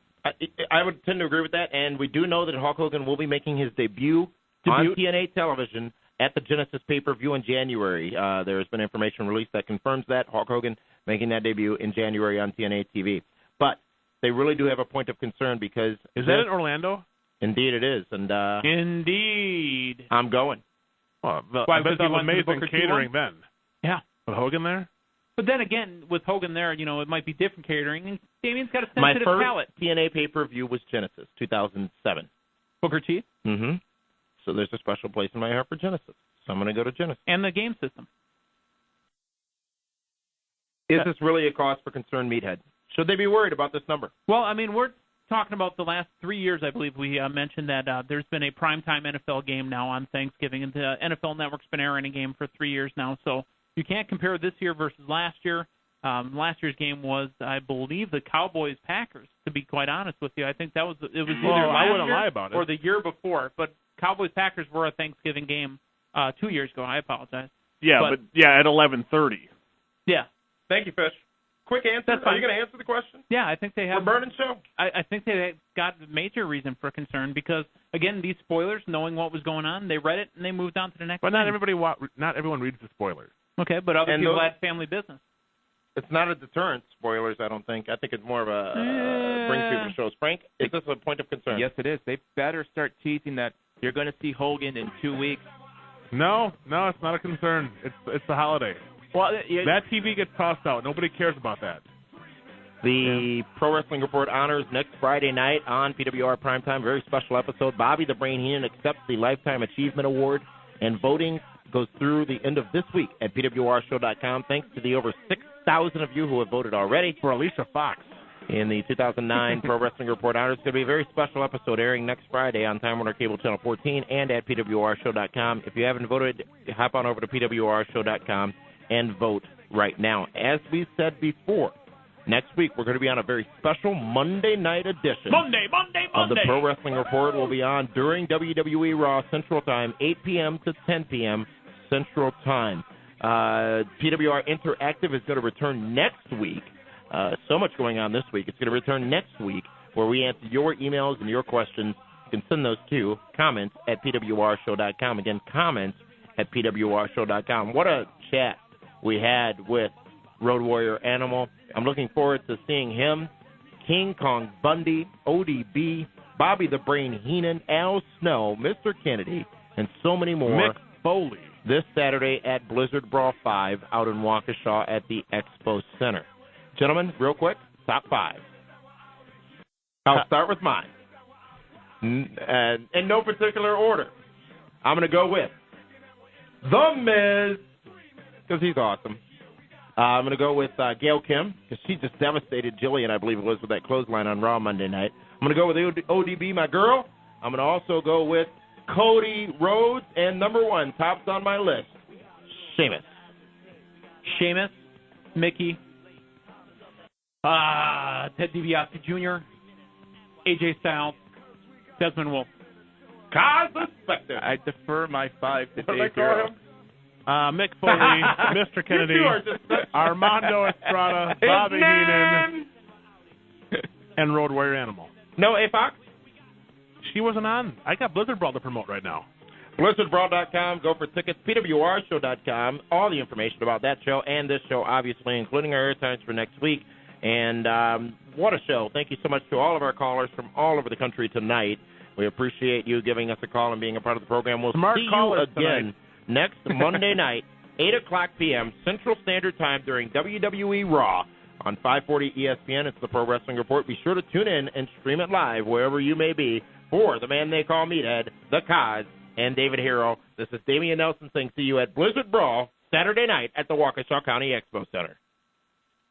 E: I would tend to agree with that, and we do know that Hulk Hogan will be making his debut on TNA television at the Genesis pay-per-view in January. There has been information released that confirms that, Hulk Hogan making that debut in January on TNA TV. But they really do have a point of concern because...
F: Is that in Orlando?
E: Indeed it is, and
G: Indeed.
E: I'm going.
F: Well,
G: Why,
F: I bet
G: because he
F: they'll
G: went to the
F: amazing
G: Booker T
F: catering
G: one?
F: then.
G: Yeah.
F: With Hogan there?
G: But then again, with Hogan there, it might be different catering. And Damien's got a
E: My
G: sensitive
E: first
G: palate.
E: TNA pay-per-view was Genesis, 2007.
G: Booker T?
E: Mm-hmm. So there's a special place in my heart for Genesis. So I'm going to go to Genesis.
G: And the game system.
E: Is this really a cause for concern, Meathead? Should they be worried about this number?
G: Well, I mean, we're talking about the last 3 years, I believe we mentioned that there's been a primetime NFL game now on Thanksgiving, and the NFL Network's been airing a game for 3 years now. So you can't compare this year versus last year. Last year's game was, I believe, the Cowboys-Packers, to be quite honest with you. I think it was either
F: I wouldn't
G: last
F: lie
G: year
F: about it.
G: or the year before. But Cowboys-Packers were a Thanksgiving game 2 years ago. I apologize.
F: Yeah, but at 11:30.
G: Yeah.
E: Thank you, Fish. Quick answer.
G: That's
E: Are
G: fine.
E: you going to answer the question?
G: Yeah, I think they have.
E: We're burning show.
G: I think they got major reason for concern because, again, these spoilers, knowing what was going on, they read it and they moved on to the next
F: But not
G: thing.
F: not everyone reads the spoilers.
G: Okay, but other
E: And
G: people
E: those-
G: had family business.
E: It's not a deterrent, spoilers, I don't think. I think it's more of a brings people to shows. Frank, is this a point of concern?
I: Yes, it is. They better start teasing that you're going to see Hogan in 2 weeks.
F: No, it's not a concern. It's the holiday.
I: Well,
F: That TV gets tossed out. Nobody cares about that.
E: The Pro Wrestling Report honors next Friday night on PWR Primetime. Very special episode. Bobby the Brain Heenan accepts the Lifetime Achievement Award, and voting goes through the end of this week at pwrshow.com. Thanks to the over 6,000 of you who have voted already.
F: For Alicia Fox.
E: In the 2009 Pro Wrestling Report honors. It's going to be a very special episode airing next Friday on Time Warner Cable Channel 14 and at pwrshow.com. If you haven't voted, hop on over to pwrshow.com and vote right now. As we said before, next week we're going to be on a very special Monday night edition
G: Monday.
E: of the Pro Wrestling Report. Will be on during WWE Raw Central Time, 8 p.m. to 10 p.m. Central Time. PWR Interactive is going to return next week. So much going on this week. It's going to return next week where we answer your emails and your questions. You can send those to comments at pwrshow.com. Again, comments at pwrshow.com. What a chat we had with Road Warrior Animal. I'm looking forward to seeing him, King Kong Bundy, ODB, Bobby the Brain Heenan, Al Snow, Mr. Kennedy, and so many more.
F: Mick Foley.
E: This Saturday at Blizzard Brawl 5 out in Waukesha at the Expo Center. Gentlemen, real quick, top 5. I'll start with mine. In no particular order. I'm going to go with The Miz, because he's awesome. I'm going to go with Gail Kim, because she just devastated Jillian, I believe it was, with that clothesline on Raw Monday night. I'm going to go with ODB, my girl. I'm going to also go with Cody Rhodes. And number 1, tops on my list, Sheamus.
G: Sheamus, Mickey, Ted DiBiase Jr., AJ Styles, Desmond Wolfe.
E: Cause the Spectre.
I: I defer my 5 to
E: What do
I: Dave
E: they call
I: Hero.
E: him?
F: Mick Foley, Mr. Kennedy,
E: You two are just such-
F: Armando Estrada,
E: His
F: Bobby
E: name.
F: Heenan, and Road Warrior Animal.
E: No, A Fox?
F: She wasn't on. I got Blizzard Brawl to promote right now.
E: BlizzardBrawl.com. Go for tickets. PWRshow.com. All the information about that show and this show, obviously, including our airtimes for next week. And what a show. Thank you so much to all of our callers from all over the country tonight. We appreciate you giving us a call and being a part of the program. We'll see you again next Monday night, 8 o'clock p.m. Central Standard Time during WWE Raw on 540 ESPN. It's the Pro Wrestling Report. Be sure to tune in and stream it live wherever you may be for the man they call Meathead, the Cos, and David Hero. This is Damian Nelson saying see you at Blizzard Brawl Saturday night at the Waukesha County Expo Center.